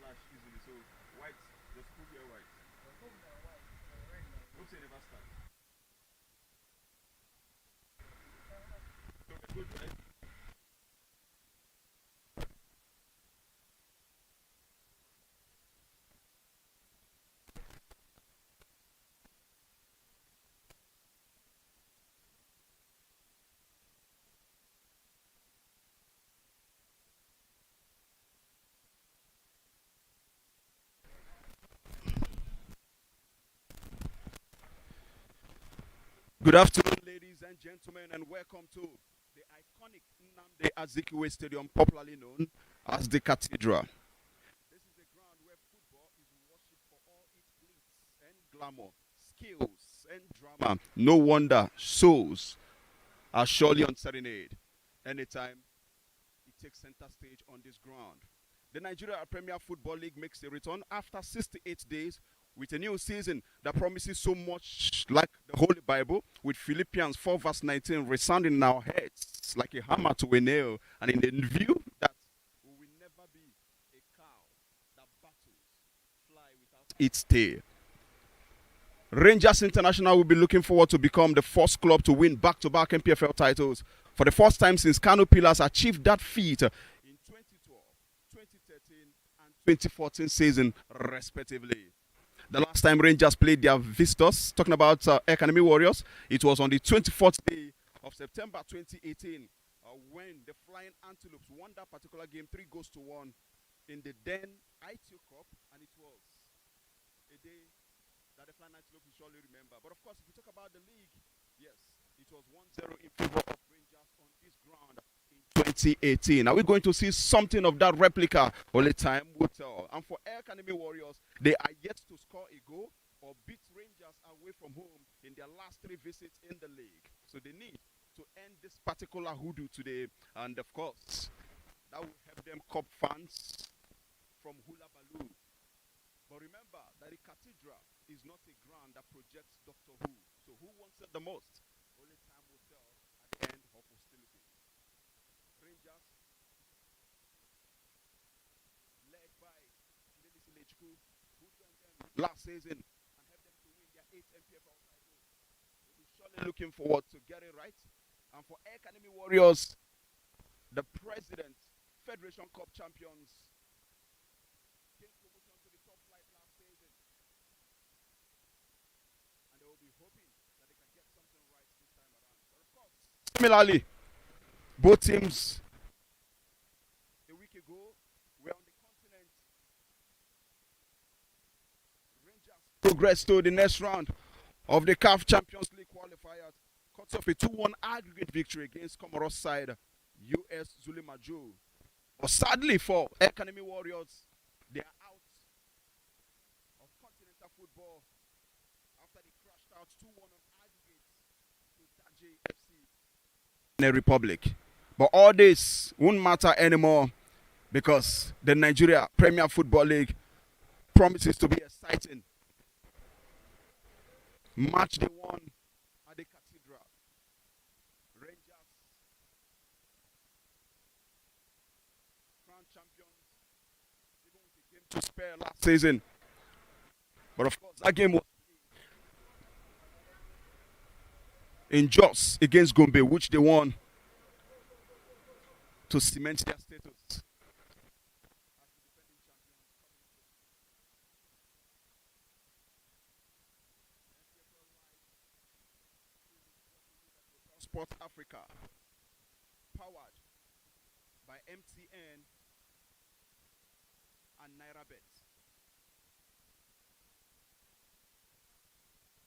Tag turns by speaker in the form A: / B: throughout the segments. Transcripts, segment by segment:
A: clash easily. So white, just put here white. Hope they never start. So we're good, right? Good afternoon, ladies and gentlemen, and welcome to the iconic Nnamdi Azikiwe Stadium, popularly known as the Cathedral. This is a ground where football is worshipped for all its glitz and glamour, skills and drama. No wonder souls are surely on serenade anytime it takes center stage on this ground. The Nigeria Premier Football League makes a return after 68 days with a new season that promises so much like the Holy Bible, with Philippians 4 verse 19 resounding in our heads like a hammer to a nail, and in the view that we will never be a cow that battles fly without its tail. Rangers International will be looking forward to become the first club to win back-to-back NPFL titles for the first time since Kano Pillars achieved that feat in 2012, 2013, and 2014 season, respectively. The last time Rangers played their visitors, talking about EL-KANEMI Warriors, it was on the 24th day of September 2018 when the Flying Antelopes won that particular game 3-1 in the then ITU Cup, and it was a day that the Flying Antelopes will surely remember. But of course, if you talk about the league, yes, it was 1-0 in favor of Rangers on this ground in 2018. Are we going to see something of that replica? Only time will tell. And for EL-KANEMI Warriors, they are yet to score a goal or beat Rangers away from home in their last 3 visits in the league. So they need to end this particular hoodoo today. And of course, that will help them cop fans from Hula Baloo. But remember that the Cathedral is not a ground that projects Doctor Who. So who wants it the most? Only time will tell at the end of hostilities. Rangers, led by EL-KANEMI, who joined them last season and helped them to win their 8th NPFL title, will be surely looking forward to get it right. And for EL-KANEMI Warriors, the president, Federation Cup champions, gained promotion to the top flight last season. And they will be hoping that they can get something right this time around. But of course, similarly, both teams a week ago were on the continent. Rangers progressed to the next round of the CAF Champions League qualifiers, cut off a 2-1 aggregate victory against Comoros side US Zulimajo. But sadly for EL-KANEMI Warriors, they are out of continental football after they crashed out 2-1 on aggregate to Daje FC in the Republic. But all this won't matter anymore because the Nigeria Premier Football League promises to be exciting. Match day 1 at the Cathedral. Rangers, crown champions, even with a game to spare last season. But of course, that game was in Jos against Gombe, which they won to cement their status. Sport Africa, powered by MTN and NairaBet.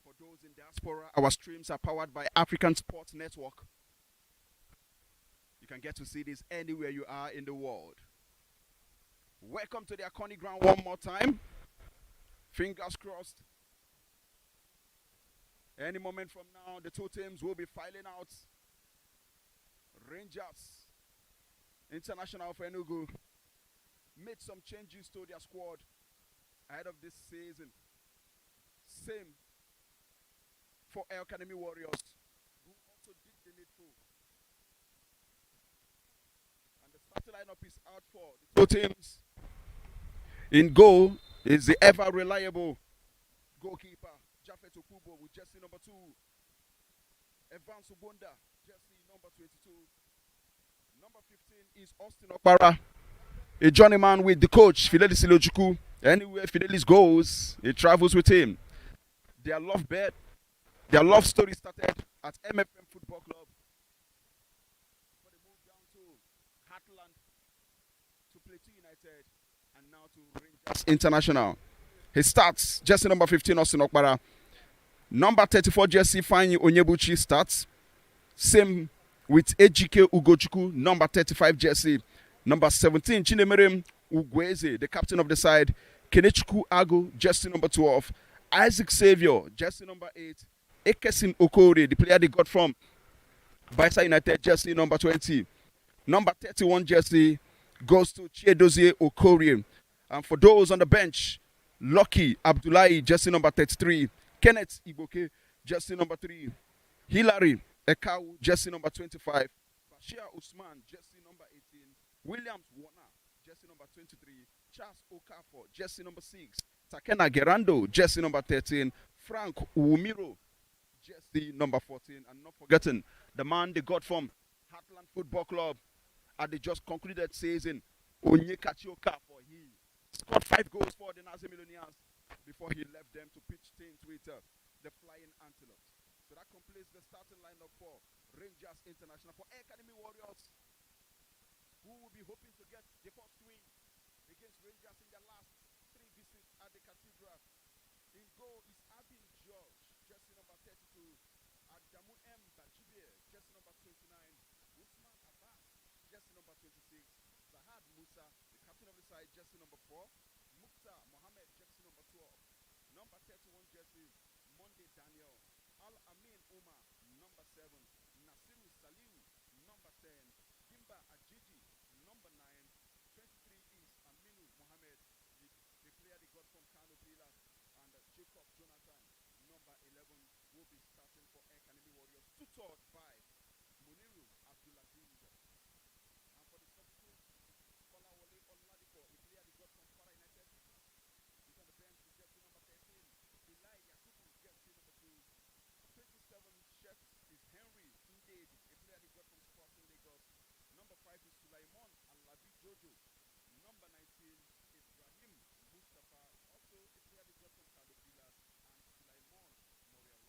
A: For those in diaspora, our streams are powered by African Sports Network. You can get to see this anywhere you are in the world. Welcome to the iconic ground one more time. Fingers crossed. Any moment from now, the 2 teams will be filing out. Rangers International of ENUGU made some changes to their squad ahead of this season. Same for EL-KANEMI Warriors, who also did the needful. And the starting lineup is out for the 2 teams. In goal is the ever reliable goalkeeper, Jafet Okubo, with jersey number 2. Evans Ubonda, jersey number 22. Number 15 is Austin Okpara, a journeyman with the coach, Fidelis Ilojuku. Anywhere Fidelis goes, he travels with him. Their love bed, their love story started at MFM Football Club. Before they moved down to Heartland to Plateau United and now to Rangers International. He starts, jersey number 15, Austin Okpara. Number 34, jersey Fanyi Onyebuchi starts. Same with Ejike Ugochukwu, number 35 jersey. Number 17, Chinemerem Ugweze, the captain of the side. Kenechukwu Agu, jersey number 12. Isaac Xavier, jersey number 8. Ekesin Okori, the player they got from Baisa United, jersey number 20. Number 31 jersey goes to Chiedozie Okori. And for those on the bench, Lucky Abdullahi, jersey number 33. Kenneth Iboke, jersey number 3. Hilary Ekau, jersey number 25. Bashir Usman, jersey number 18. Williams Warner, jersey number 23. Charles Okafor, jersey number 6. Takena Gerando, jersey number 13. Frank Umiro, jersey number 14. And not forgetting the man they got from Heartland Football Club at the just concluded season, Onyekachi Okafor. He scored 5 goals for the Nazi Millionaires before he left them to pitch teams with the Flying Antelopes. So that completes the starting lineup for Rangers International. For EL-KANEMI Warriors, who will be hoping to get the first win against Rangers in their last 3 visits at the Cathedral. In goal is Abin George, jersey number 32. Adamu M. Bajibir, jersey number 29. Usman Abbas, jersey number 26. Zahad Musa, the captain of the side, jersey number 4. Mukhtar Mohammed, jersey number 12. Number 31 jersey, Monday Daniel. Al-Amin Umar, number 7. Nasiru Saliu, number 10. Gimba Ajiji, number 9. 23 is Aminu Mohammed, the player they got from Kano Pillars. And Jacob Jonathan, number 11, will be starting for EL-KANEMI Warriors, tutored by Muniru Abdulaziz. And for the substitute, Kolawole Oladipo, a player they got from Kwara United. He's on the bench with jersey number 13. Bilal Yakubu, jersey number 2. 27 shirt is Henry Ndedi, a player they got from Sporting Lagos. Number 5 is Sulaiman Alabi Jojo. Number 19, Ibrahim Mustafa, also a player they got from Kano Pillars. And Sulaiman Moriala,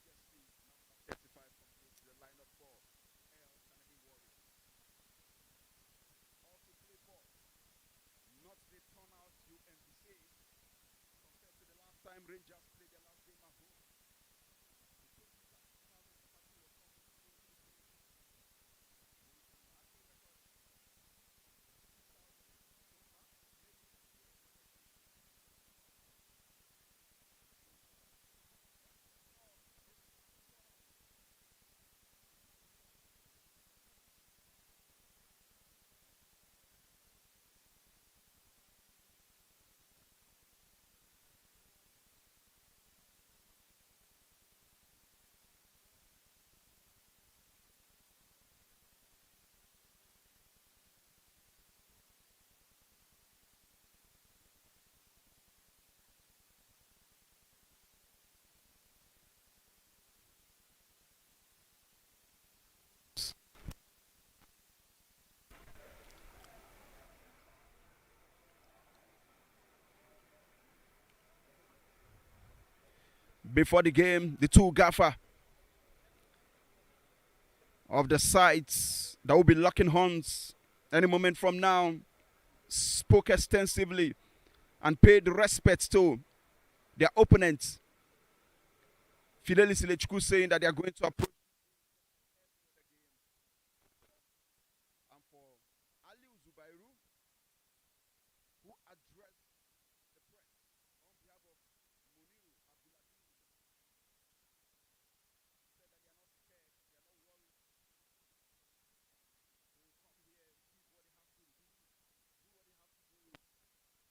A: jersey number 35, completes the lineup for EL-KANEMI Warriors. Also play ball. Not the turnout you envisage compared to the last time Rangers played their last game at home. The 20,000 capacity was almost totally finished. With an average record 60,000 so far, maybe a few expectations. Before the game, the two gaffer of the sides that will be locking horns any moment from now spoke extensively and paid respect to their opponents. Fidelis Ilechukwu saying that they are going to approach and for Aliu Zubairu, who addressed the press on behalf of Muniru Abdulaziz, said that they are not scared, they are not worried. They will come here, give what they have to do what they have to do, look to get things right, and pick up points en route back to Benin.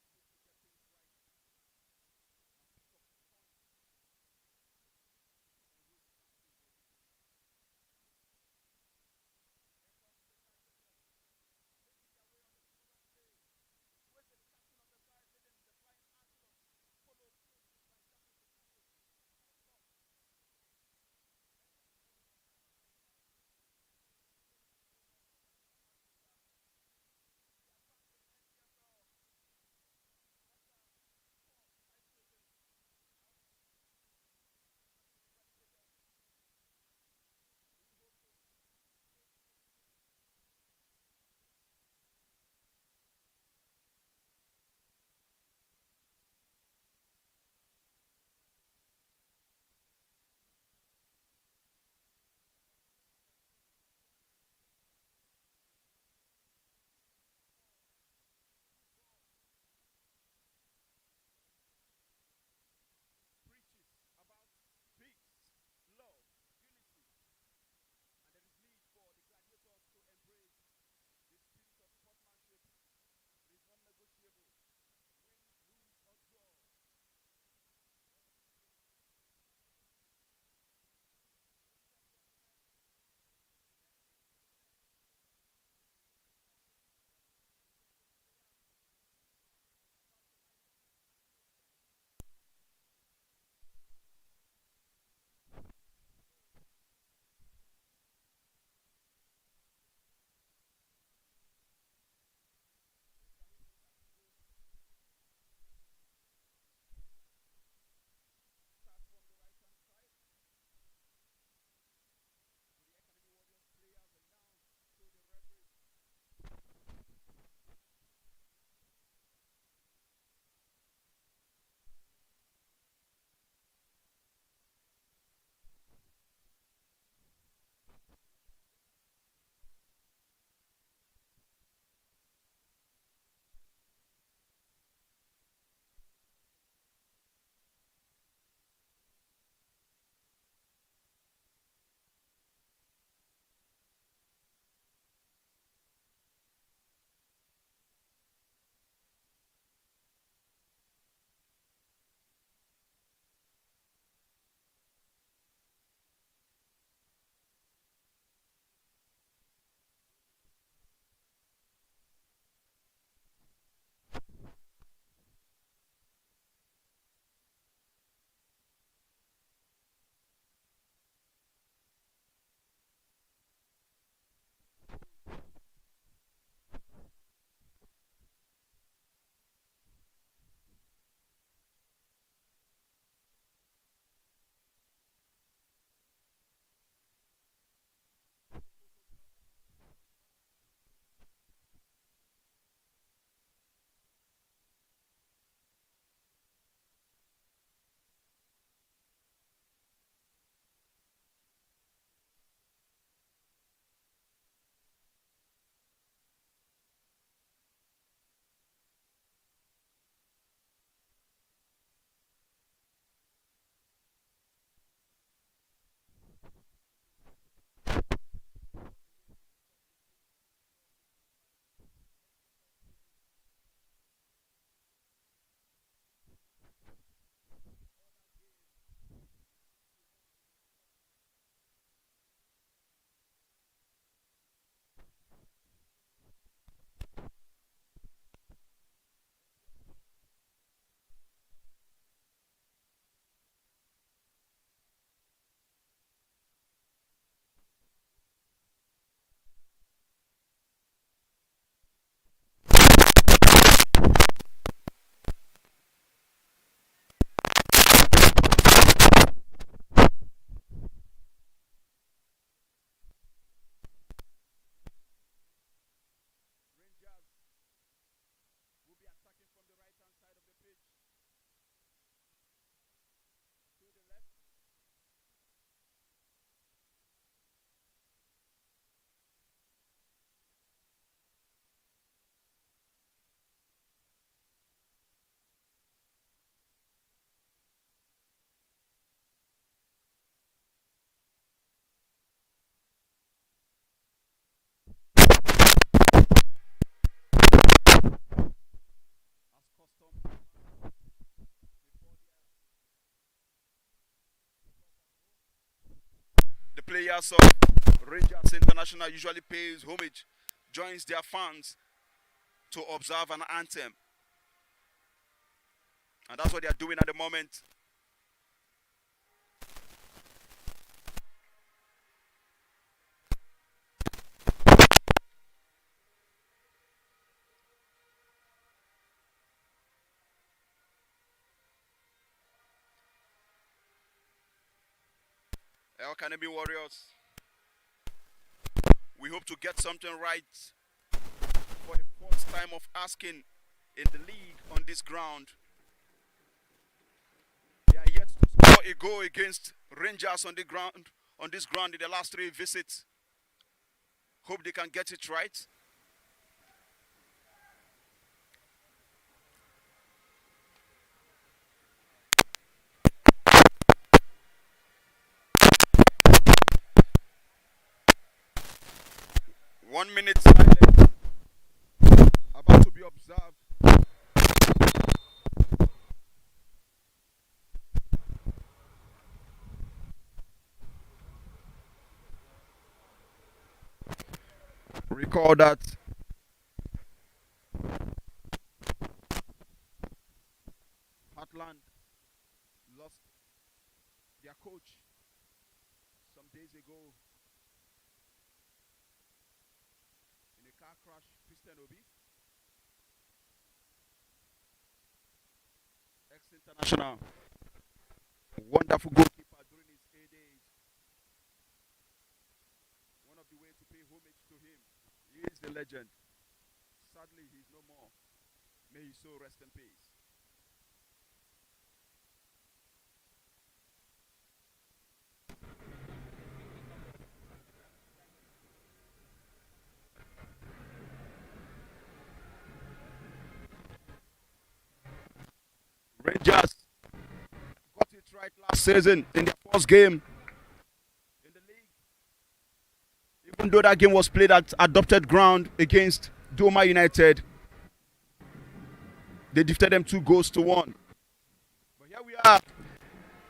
A: players of Rangers International usually pays homage, joins their fans to observe an anthem. And that's what they are doing at the moment. EL-KANEMI Warriors, we hope to get something right for the first time of asking in the league on this ground. They are yet to score a goal against Rangers on this ground in the last 3 visits. Hope they can get it right. One minute silence about to be observed. Recall that Heartland lost their coach some days ago in a car crash. Christian Obi, ex-international, wonderful goalkeeper during his A-days. One of the ways to pay homage to him, he is the legend. Sadly, he is no more. May his soul rest in peace. Rangers got it right last season in their first game in the league. Even though that game was played at adopted ground against Doma United, they defeated them 2-1. But here we are.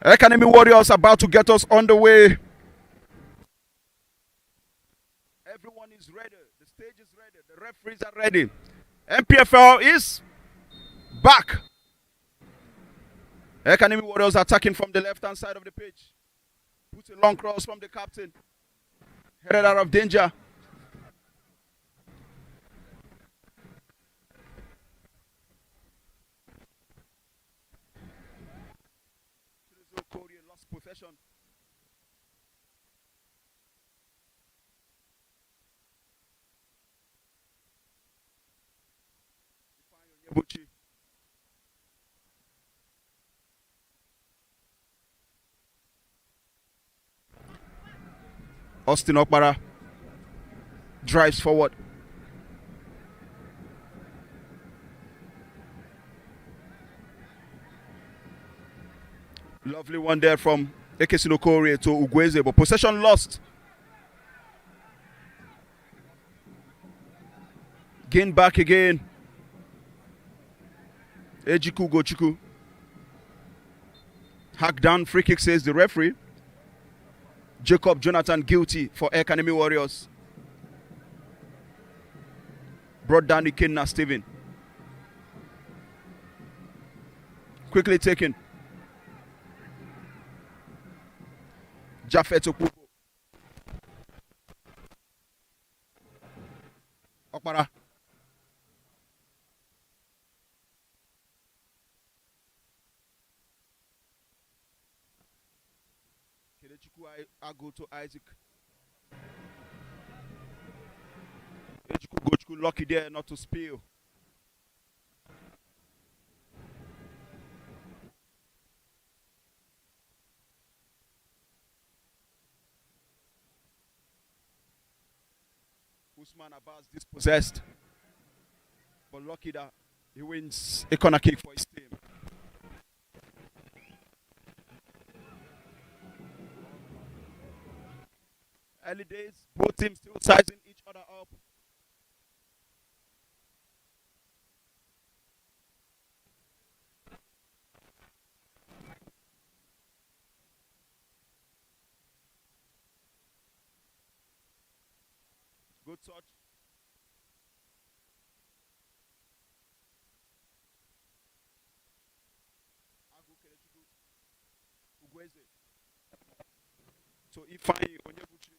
A: EL-KANEMI Warriors about to get us on the way. Everyone is ready. The stage is ready. The referees are ready. NPFL is back. EL-KANEMI Warriors attacking from the left-hand side of the pitch. Puts a long cross from the captain. Headed out of danger. Lost possession. Austin Okpara drives forward. Lovely one there from Ekesinokorie to Ugweze, but possession lost. Gain back again. Ejiku Gochuku. Hack down, free kick, says the referee. Jacob Jonathan guilty for EL-KANEMI Warriors. Brought down the Kenna Steven. Quickly taken. Jafet Okubo. Okpara. I go to Isaac. Gochuku lucky there not to spill. Usman Abbas dispossessed, but lucky that he wins a corner kick for his team. Early days, both teams still sizing each other up. Good touch. Ugweze. So Ifeanyi Onyebuchi.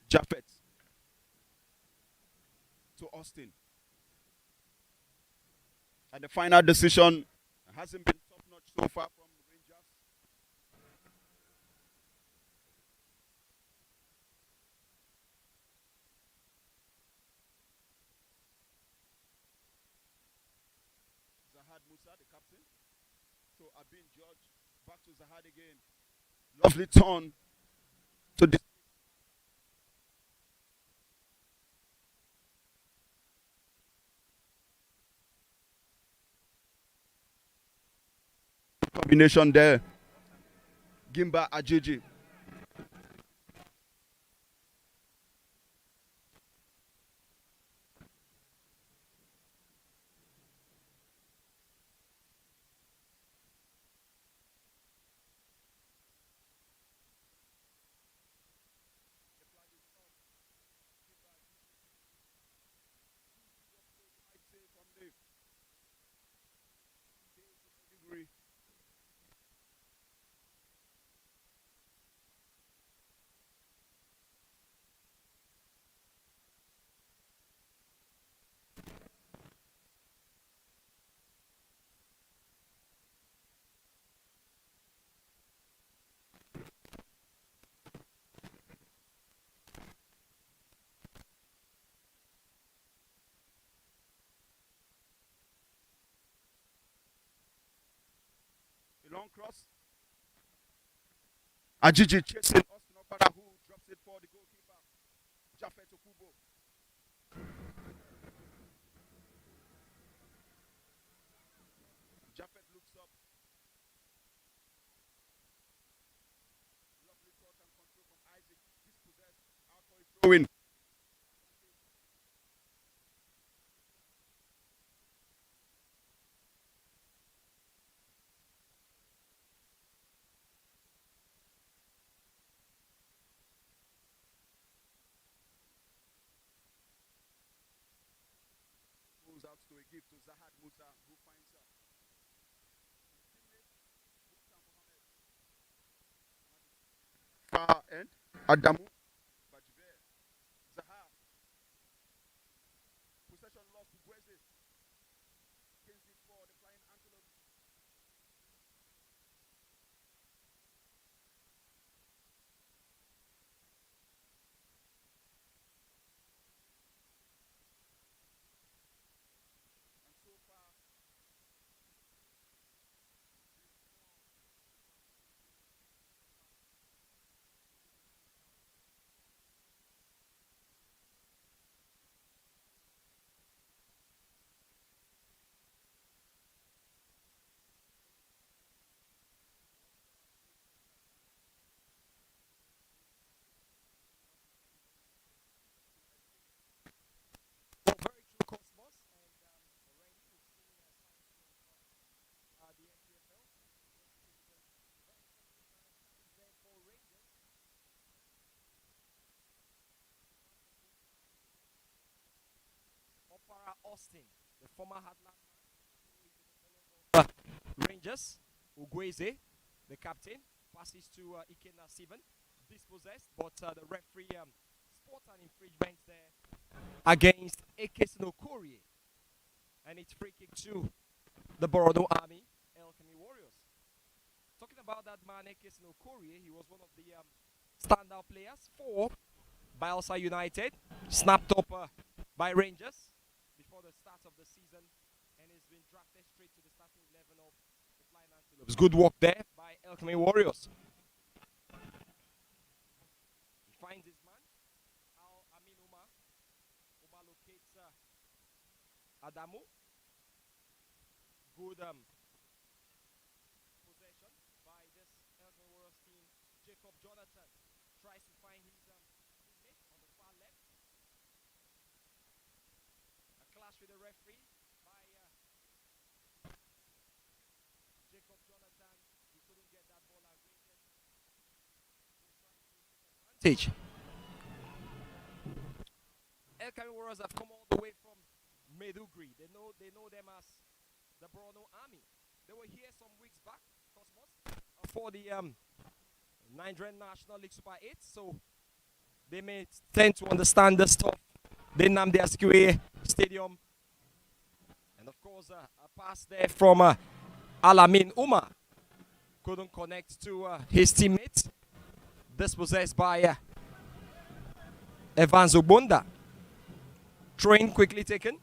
A: Japhet to Austin. And the final decision hasn't been top notch so far from Rangers. Zahad Musa, the captain. So Abin George, back to Zahad again. Lovely turn to this combination there. Gimba Ajiji. A long cross. Ajiji chasing Austin Okpara, who drops it for the goalkeeper. Japhet Okubo. Japhet looks up. Lovely touch and control from Isaac. Dispossessed. Out for a throw in. Goes out to a gift to Zahad Musa, who finds her. Far end. Adamu. Bajibe. Zaha. Possession lost to Gweze. Against it for the Flying Antelopes. And so far,
B: Well, very true, Cosmos, and already we've seen signs of the NPFL. There for Rangers. Opara Austin, the former Heartland man, who is the defenders of Rangers. Ugweze, the captain, passes to Ikenna Steven, dispossessed, but the referee spot an infringement there against Ekesino Korea, and it's free kick to the Borono Army, EL-KANEMI Warriors. Talking about that man, Ekesino Korea, he was one of the standout players for Bielsa United, snapped up by Rangers before the start of the season, and has been drafted straight to the starting 11 of the Flying Antelopes. Good work there by EL-KANEMI Warriors. He finds his man, Amin Umar. Umar locates Adamu. Good possession by this EL-KANEMI Warriors team. Jacob Jonathan tries to find his teammate on the far left. A clash with the referee by Jacob Jonathan. He couldn't get that ball at range. EL-KANEMI Warriors have come all the way from Maiduguri. They know them as the Borno Army. They were here some weeks back, Cosmos, for the Nigerian National League Super 8. So they may tend to understand the stuff. They Nnamdi Azikiwe Stadium. And of course, a pass there from Alamin Umar. Couldn't connect to his teammates. Dispossessed by Evans Obunda. Throw-in quickly taken.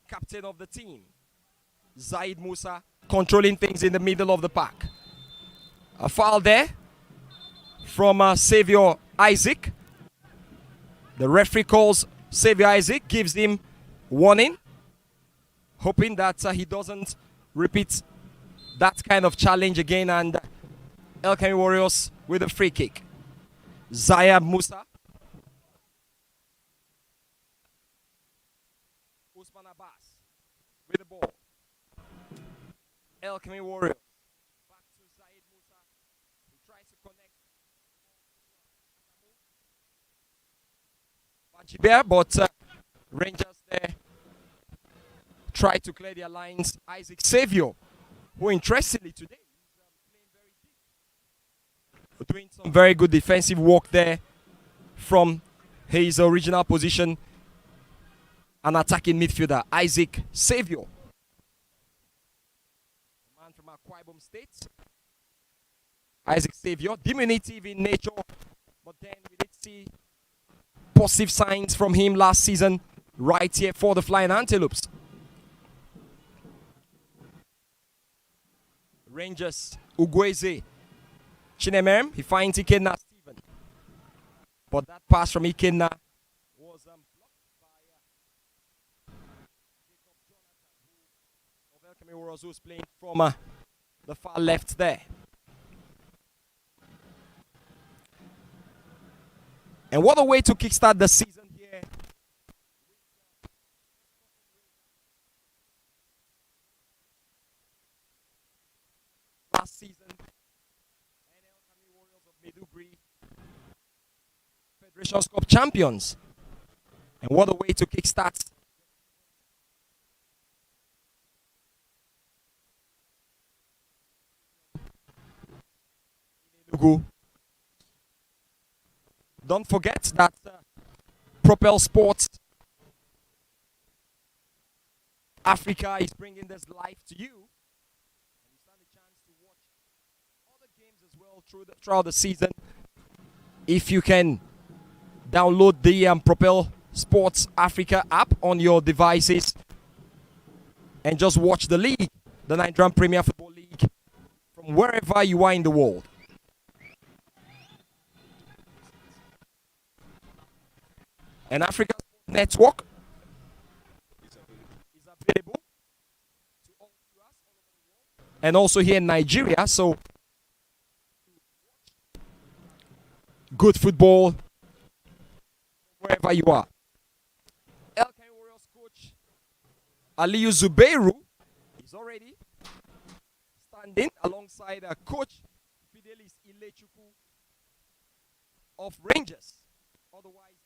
B: Captain of the team, Zaid Musa, controlling things in the middle of the pack. A foul there from Xavier Isaac. The referee calls Xavier Isaac, gives him warning, hoping that he doesn't repeat that kind of challenge again. And EL-KANEMI Warriors with a free kick. Zayab Musa. Usman Abbas with the ball. EL-KANEMI Warriors. Back to Zaid Musa, who tries to connect. Bajiber, but Rangers there try to clear their lines. Isaac Xavier, who interestingly today is playing very deep. Doing some very good defensive work there from his original position. An attacking midfielder, Isaac Xavier. A man from Akwa Ibom State. Isaac Xavier, diminutive in nature, but then we did see positive signs from him last season, right here for the Flying Antelopes. Rangers, Ugueze, Chinemerem, he finds Ikenna Stephen. But that pass from Ikenna was Jacob Jonathan, of EL-KANEMI who's playing from the far left there. And what a way to kickstart the season here. Last season, EL-KANEMI Warriors of Maiduguri, Federations Cup champions. And what a way to kickstart ENUGU. Don't forget that Propel Sports Africa is bringing this live to you. And you stand a chance to watch other games as well throughout the season. If you can download the Propel Sports Africa app on your devices and just watch the league, the Nigerian Premier Football League, from wherever you are in the world. And Africa Network is available to all of us and also here in Nigeria. So good football wherever you are. EL-KANEMI Warriors coach Aliyu Zubeiru is already standing alongside coach Fidelis Ilechukwu of Rangers, otherwise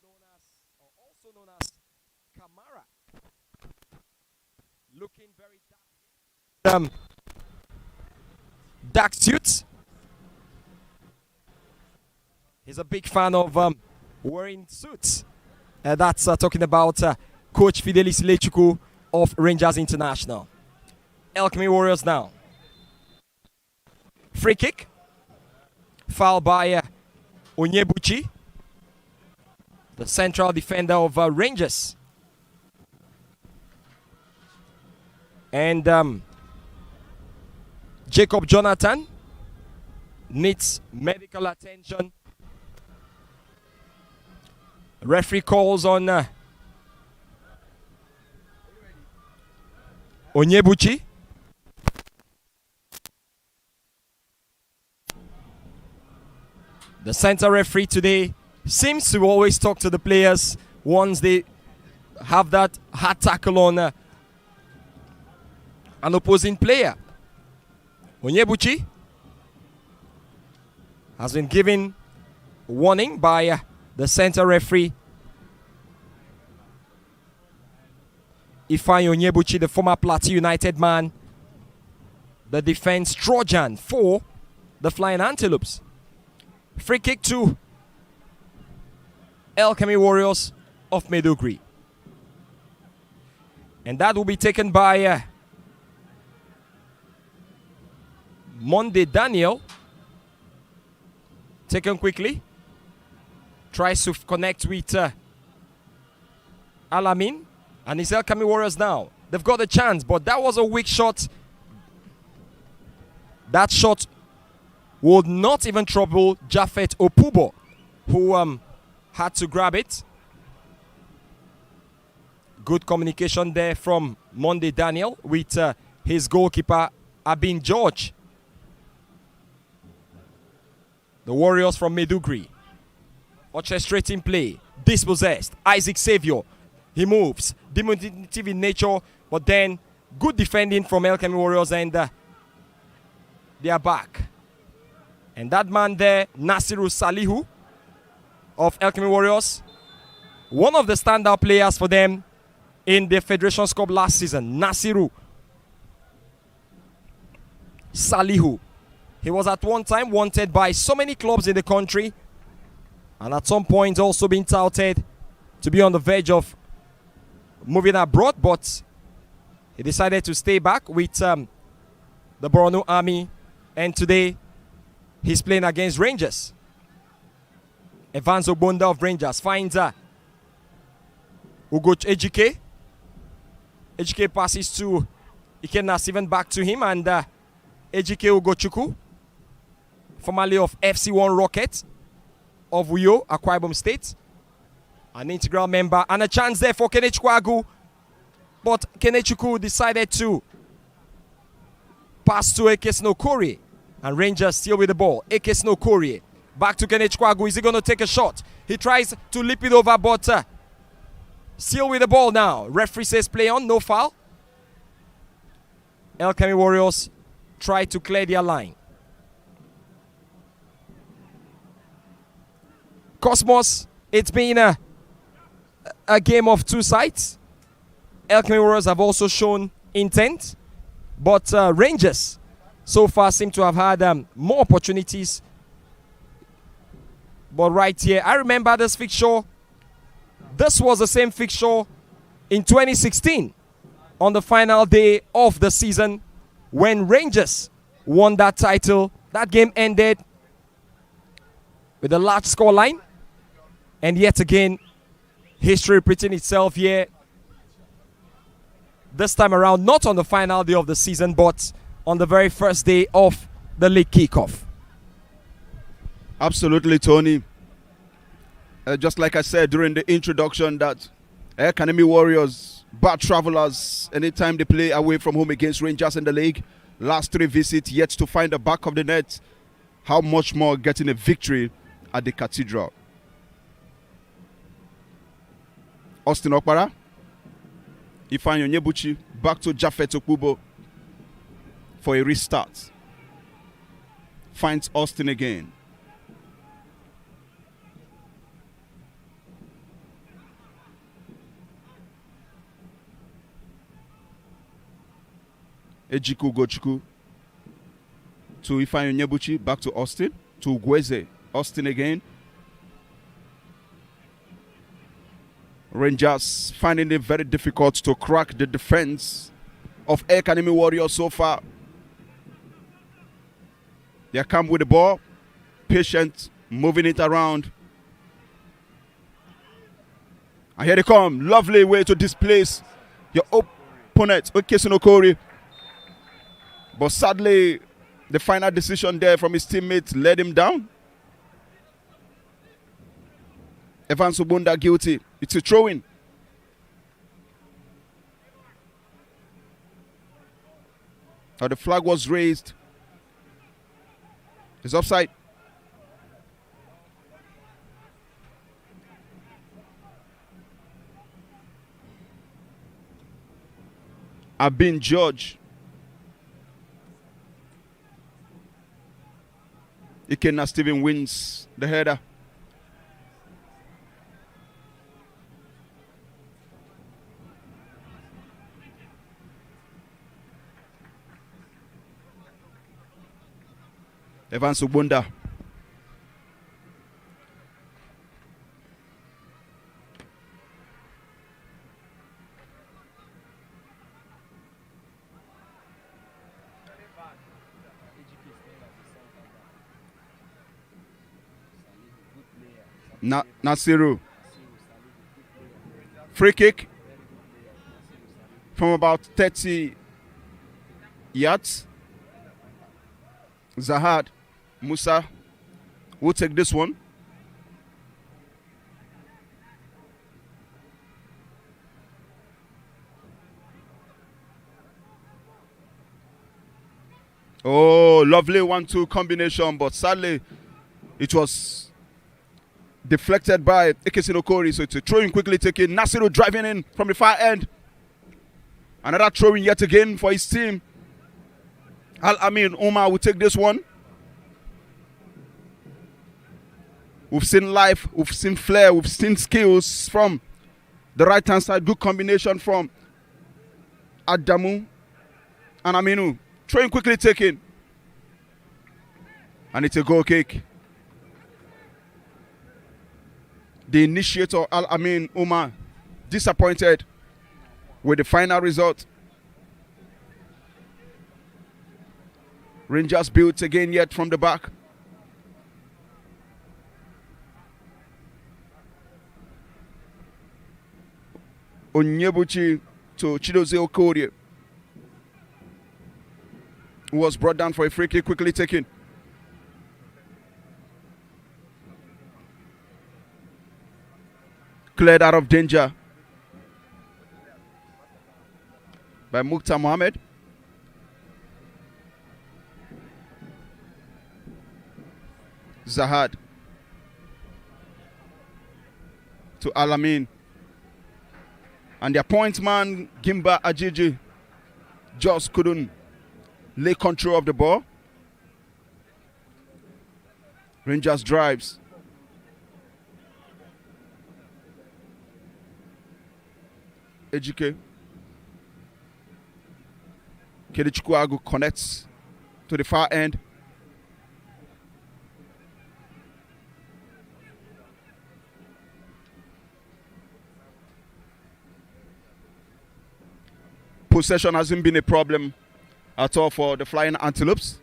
B: known as Kamara, looking very dark. Dark suits. He's a big fan of wearing suits. That's talking about Coach Fidelis Ilechukwu of Rangers International. EL-KANEMI Warriors now. Free kick. Foul by Onyebuchi, the central defender of Rangers. And Jacob Jonathan needs medical attention. Referee calls on Onyebuchi. The center referee today seems to always talk to the players once they have that hard tackle on an opposing player. Onyebuchi has been given warning by the center referee Ifeanyi Onyebuchi, the former Plateau United man, the defense Trojan for the Flying Antelopes. Free kick to EL-KANEMI Warriors of Maiduguri. And that will be taken by Monday Daniel. Taken quickly. Tries to connect with Alamin. And it's EL-KANEMI Warriors now. They've got a chance, but that was a weak shot. That shot would not even trouble Japhet Opubo, who had to grab it. Good communication there from Monday Daniel with his goalkeeper, Abin George. The Warriors from Maiduguri. Orchestrating play. Dispossessed. Isaac Saviour. He moves. Diminutive in nature, but then good defending from EL-KANEMI Warriors, and they are back. And that man there, Nasiru Salihu of EL-KANEMI Warriors, one of the standout players for them in the Federation's Cup last season. Nasiru Salihu. He was at one time wanted by so many clubs in the country, and at some point also being touted to be on the verge of moving abroad, but he decided to stay back with the Borno Army, and today he's playing against Rangers. Evans Obonda of Rangers finds Ugo Ejike. Ejike passes to Ikenna Steven, back to him, and Ejike Ugochukwu, formerly of FC1 Rocket of Uyo, Akwa Ibom State, an integral member, and a chance there for Kenechukwu Agu, but Kenechukwu decided to pass to Ekesino Korie, and Rangers still with the ball. Ekesino Korie, back to Kenechukwu Agu. Is he going to take a shot? He tries to leap it over, but still with the ball now. Referee says play on, no foul. EL-KANEMI Warriors try to clear their line. Cosmos, it's been a game of two sides. EL-KANEMI Warriors have also shown intent, but Rangers so far seem to have had more opportunities. But right here, I remember this fixture. This was the same fixture in 2016 on the final day of the season when Rangers won that title. That game ended with a large scoreline, and yet again, history repeating itself here. This time around, not on the final day of the season, but on the very first day of the league kickoff.
A: Absolutely, Tony. Just like I said during the introduction, that EL-KANEMI Warriors, bad travelers anytime they play away from home against Rangers in the league. Last three visits, yet to find the back of the net. How much more getting a victory at the Cathedral. Austin Okpara. Ifeanyi Onyebuchi back to Japhet Opubo for a restart. Finds Austin again. Ejiku Ugochukwu to Ifeanyi Onyebuchi, back to Austin, to Ugweze. Austin again. Rangers finding it very difficult to crack the defense of EL-KANEMI Warriors so far. They come with the ball, patient, moving it around. And here they come. Lovely way to displace your opponent, Ekesino Korie. But sadly, the final decision there from his teammates let him down. Evans Obonda guilty. It's a throw-in. Now the flag was raised. It's offside. I've been judged. Ikenna Steven wins the header. Evans Ubunda. Nasiru. Free kick from about 30 yards. Zahad Musa will take this one. Oh, lovely 1-2 combination, but sadly it was deflected by Ekesin Okori, so it's a throw-in quickly taken. Nasiru driving in from the far end. Another throw-in yet again for his team. Al-Amin Umar will take this one. We've seen life, we've seen flair, we've seen skills from the right-hand side. Good combination from Adamu and Aminu. Throw-in quickly taken. And it's a goal kick. The initiator, Al-Amin Umar, disappointed with the final result. Rangers built again yet from the back. Onyebuchi to Chidozie Okorie was brought down for a free kick, quickly taken. Cleared out of danger by Mukhtar Mohammed. Zahad to Al-Amin. And their point man, Gimba Ajiji, just couldn't lay control of the ball. Rangers drives. Ejike. Kedichukwu connects to the far end. Possession hasn't been a problem at all for the Flying Antelopes.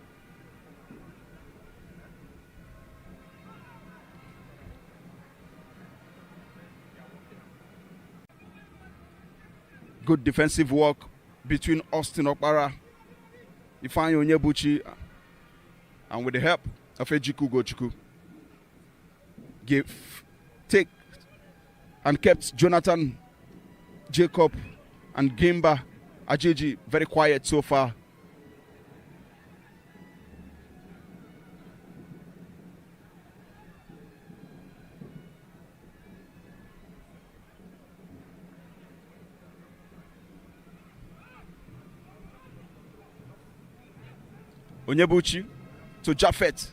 A: Good defensive work between Austin Okpara, Ifeanyi Onyebuchi, and with the help of Ejiku Gochukwu, take and kept Jonathan Jacob and Gimba Ajiji very quiet so far. Onyebuchi to Japheth.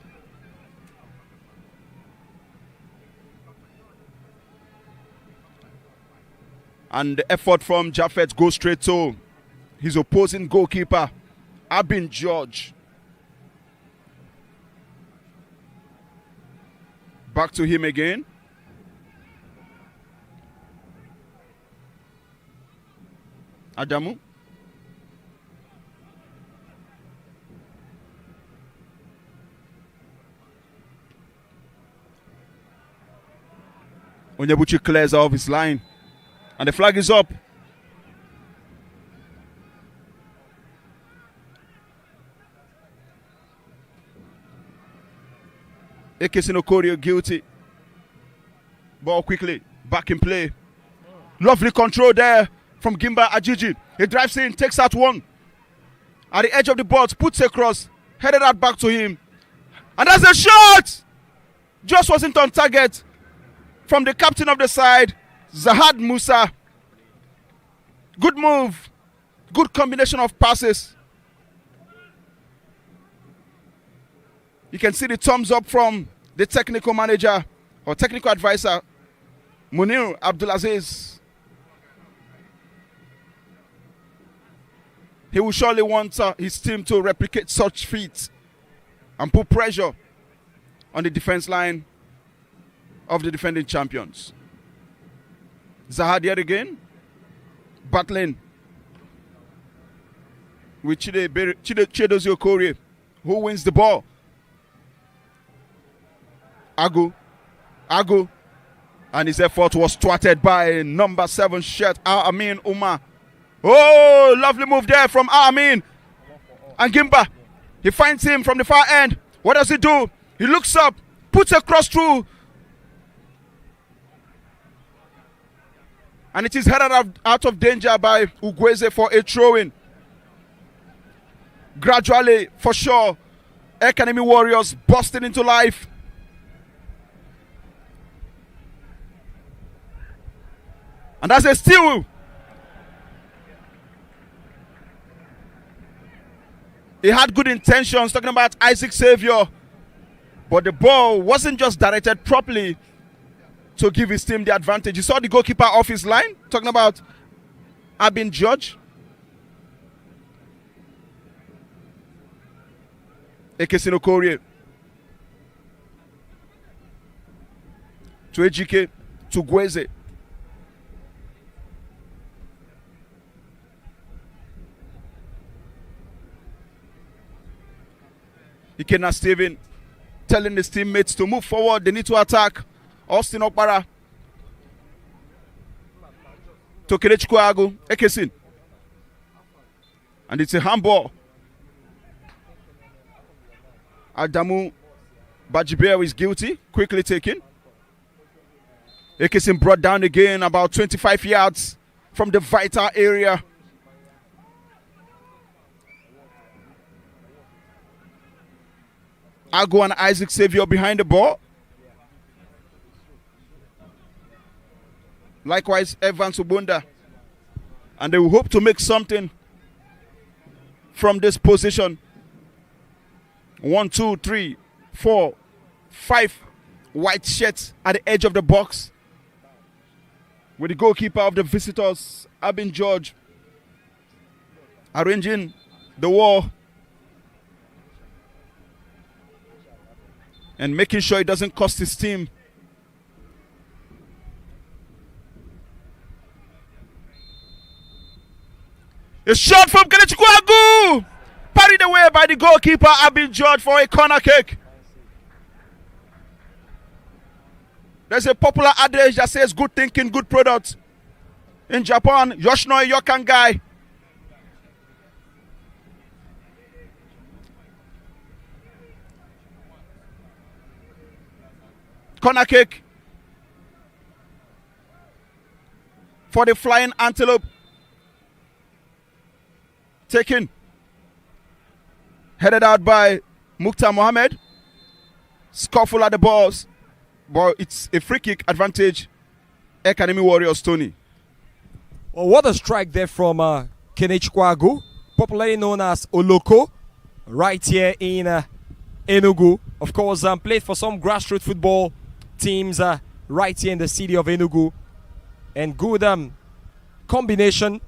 A: And the effort from Japheth goes straight to his opposing goalkeeper, Abin George. Back to him again. Adamu. Onyebuchi clears off his line. And the flag is up. Ekesin Okori guilty. Ball quickly. Back in play. Lovely control there from Gimba Ajiji. He drives in, takes out one. At the edge of the box, puts across. Headed out back to him. And that's a shot! Just wasn't on target. From the captain of the side, Zahad Musa. Good move Good combination of passes. You can see the thumbs up from the technical manager or technical advisor, Munir Abdulaziz. He will surely want his team to replicate such feats and put pressure on the defense line of the defending champions. Zahad yet again, battling with Chidozie Okorie, who wins the ball. Agu, and his effort was thwarted by number 7 shirt, Amin Umar. Oh, lovely move there from Amin. And Gimba, he finds him from the far end. What does he do? He looks up, puts a cross through, and it is headed out of danger by Ugweze for a throw-in. Gradually, for sure, EL-KANEMI Warriors busting into life. And that's a steal. He had good intentions, talking about Isaac Xavier, but the ball wasn't just directed properly to give his team the advantage. You saw the goalkeeper off his line, talking about Abin George. Ekesin Okorie to Ejike to Gweze. Ikenna Steven telling his teammates to move forward. They need to attack. Austin Okpara to Kenechukwu Agu. Ekesin. And it's a handball. Adamu Bajibear is guilty. Quickly taken. Ekesin brought down again about 25 yards from the vital area. Agu and Isaac Xavier behind the ball. Likewise, Evans Ubunda. And they will hope to make something from this position. 1, 2, 3, 4, 5 white shirts at the edge of the box. With the goalkeeper of the visitors, Abin George, arranging the wall and making sure it doesn't cost his team. A shot from Kenechukwu Agu! Parried away by the goalkeeper, Abin George, for a corner kick. There's a popular adage that says good thinking, good product. In Japan, Yoshino Yokan guy. Corner kick for the Flying Antelope. Taken. Headed out by Mukhtar Mohammed. Scuffle at the balls. But it's a free kick advantage. EL-KANEMI Warriors, Tony.
B: Well, what a strike there from Kenechukwu Agu, popularly known as Oloko, right here in Enugu. Of course, played for some grassroots football teams right here in the city of Enugu. And good combination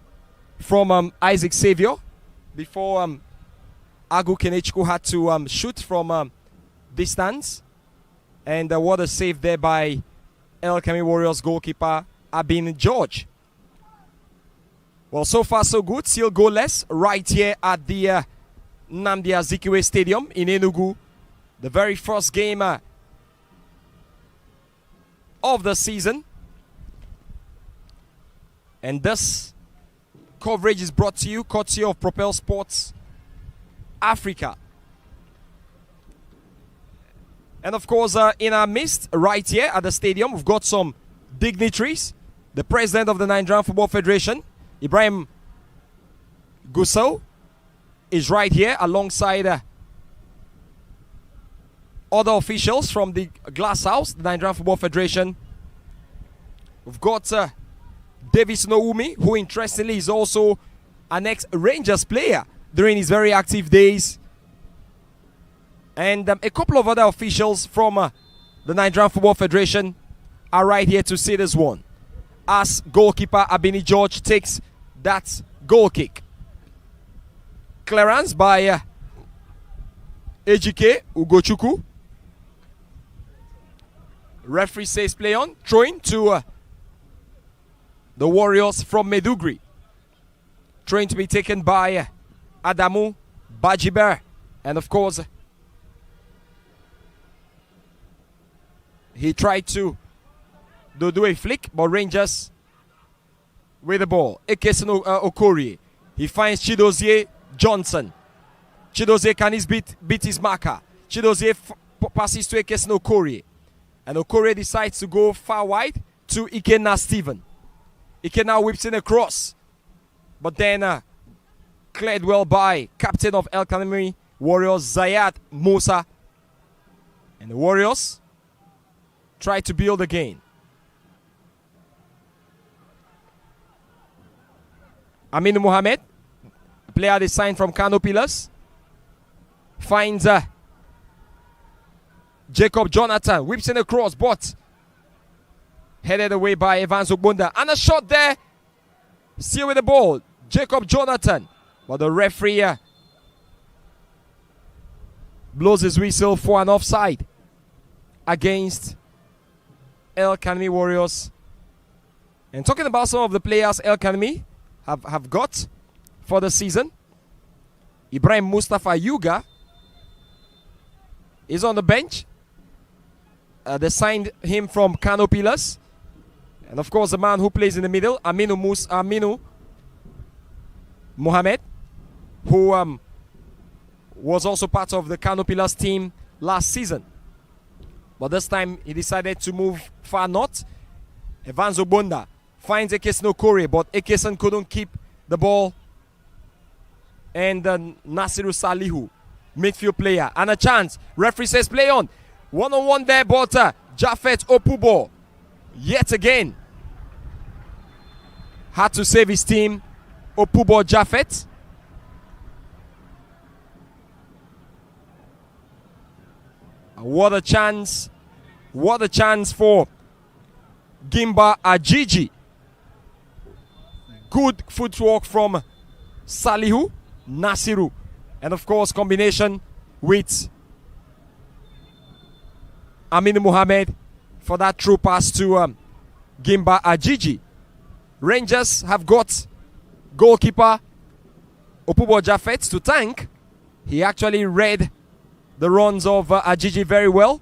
B: from Isaac Xavier before Agu Kenechukwu had to shoot from distance. And what a save there by EL-KANEMI Warriors goalkeeper Abin George. Well, so far so good. Still goalless right here at the Nnamdi Azikiwe Stadium in Enugu. The very first game of the season. And this coverage is brought to you courtesy of Propel Sports Africa. And of course, in our midst, right here at the stadium, we've got some dignitaries. The president of the Nigerian Football Federation, Ibrahim Gusau, is right here alongside other officials from the Glass House, the Nigerian Football Federation. We've got Davis Noumi, who interestingly is also an ex-Rangers player during his very active days. And a couple of other officials from the Nigerian Football Federation are right here to see this one, as goalkeeper Abini George takes that goal kick. Clearance by Ejike Ugochukwu. Referee says play on. Throwing to the Warriors from Maiduguri. Trying to be taken by Adamu Bajiber. And of course, he tried to do a flick, but Rangers with the ball. Ekesino Okorie. He finds Chidozie Johnson. Chidozie can beat his marker. Chidozie passes to Ekesino Okorie. And Okorie decides to go far wide to Ikenna Stephen. Ikenna whips in a cross. But then cleared well by captain of EL-KANEMI Warriors, Zayat Musa. And the Warriors try to build again. Aminu Mohamed, player they signed from Kano Pillars, finds Jacob Jonathan, whips in a cross, but headed away by Evans Ogbunda. And a shot there, still with the ball, Jacob Jonathan. But the referee blows his whistle for an offside against EL-KANEMI Warriors. And talking about some of the players EL-KANEMI have got for the season, Ibrahim Mustafa Yuga is on the bench. They signed him from Kano Pillars. And of course the man who plays in the middle, Aminu Mohamed, who was also part of the Kano Pillars team last season. But this time he decided to move far north. Evans Ogbunda finds Ekesino Okorie, but Ekeson couldn't keep the ball. And Nasiru Salihu, midfield player, and a chance. Referee says play on. One-on-one there, but Japhet Opubo yet again had to save his team. Opubo Japhet. What a chance. What a chance for Gimba Ajiji. Good footwork from Salihu, Nasiru. And of course, combination with Aminu Mohamed for that true pass to Gimba Ajiji. Rangers have got goalkeeper Opubo Japhet to thank. He actually read the runs of Ajiji very well,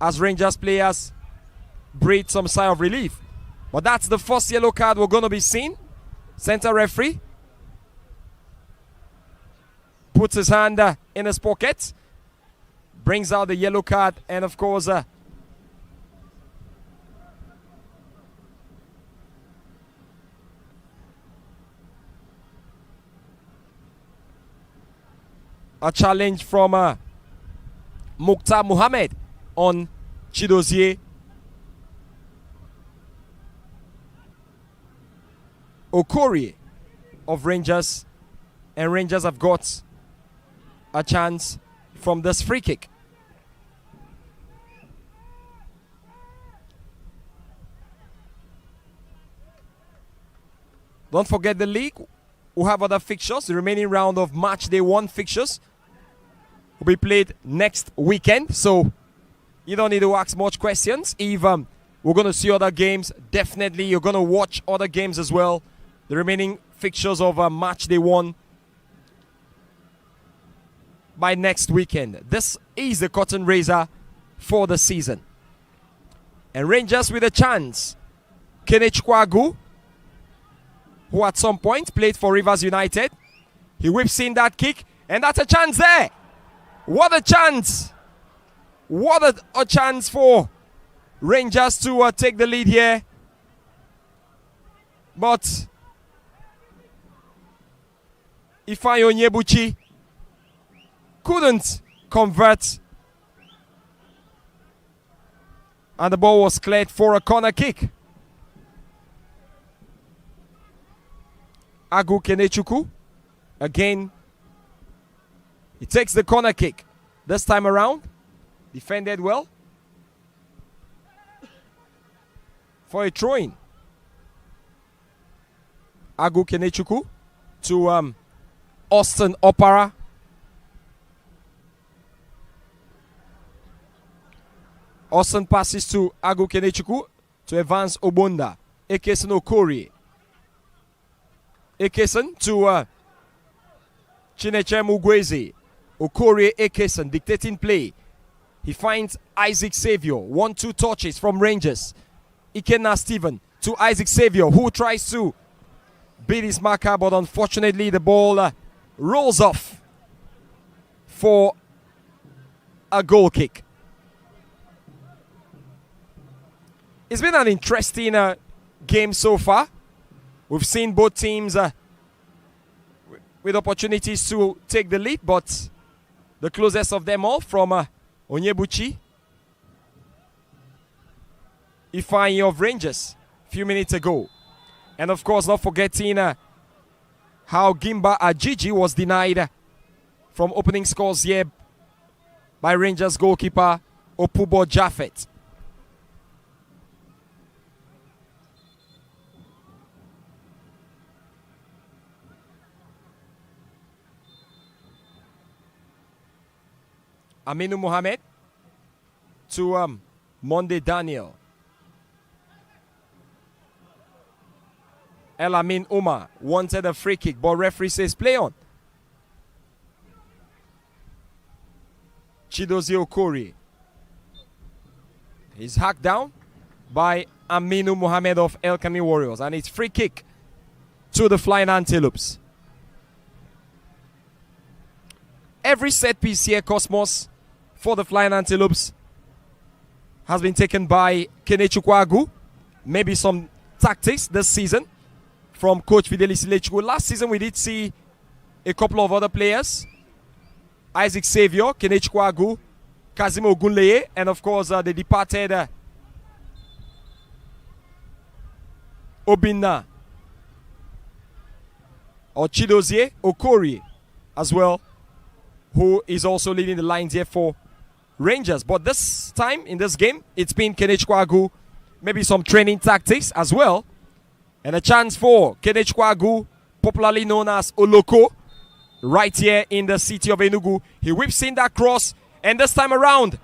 B: as Rangers players breathe some sigh of relief. But that's the first yellow card we're going to be seeing. Center referee puts his hand in his pocket, brings out the yellow card, and of course a challenge from Mukhtar Mohamed on Chidozie Okorie of Rangers, and Rangers have got a chance from this free kick. Don't forget the league will have other fixtures. The remaining round of match day 1 fixtures will be played next weekend, so you don't need to ask much questions. If we're going to see other games, definitely you're going to watch other games as well. The remaining fixtures of match day 1 by next weekend. This is the curtain raiser for the season. And Rangers with a chance. Kenneth Kwagu, who at some point played for Rivers United. He whips in that kick, and that's a chance there. What a chance. What a chance for Rangers to take the lead here. But Ifeanyi Onyebuchi couldn't convert, and the ball was cleared for a corner kick. Agu Kenechukwu. Again, he takes the corner kick. This time around, defended well for a throw-in. Agu Kenechukwu to Austin Opara. Austin passes to Agu Kenechukwu to Evans Obonda. Ekeson Okorie. Ekeson to Chinechem Ugweze. Okorie Ekeson dictating play. He finds Isaac Xavier. 1-2 touches from Rangers. Ikenna Stephen to Isaac Xavier, who tries to beat his marker, but unfortunately the ball rolls off for a goal kick. It's been an interesting game so far. We've seen both teams with opportunities to take the lead, but the closest of them all from Onyebuchi Ifeanyi of Rangers a few minutes ago. And of course, not forgetting how Gimba Ajiji was denied from opening scores here by Rangers goalkeeper Opubo Jaffet. Aminu Mohamed to Monde Daniel. El Amin Umar wanted a free kick, but referee says play on. Chidozie Okorie. He's hacked down by Aminu Mohamed of EL-KANEMI Warriors, and it's free kick to the Flying Antelopes. Every set piece here, Cosmos, for the Flying Antelopes has been taken by Kenechukwu Agu. Maybe some tactics this season from Coach Fidelis Ilechukwu. Last season we did see a couple of other players. Isaac Xavier, Kenechukwu Agu, Kazim Ogunleye, and of course the departed Obinna or Chidozie Okorie as well, who is also leading the lines here for Rangers. But this time in this game, it's been Kenechukwu Agu, maybe some training tactics as well. And a chance for Kenechukwu Agu, popularly known as Oloko, right here in the city of Enugu. He whips in that cross, and this time around,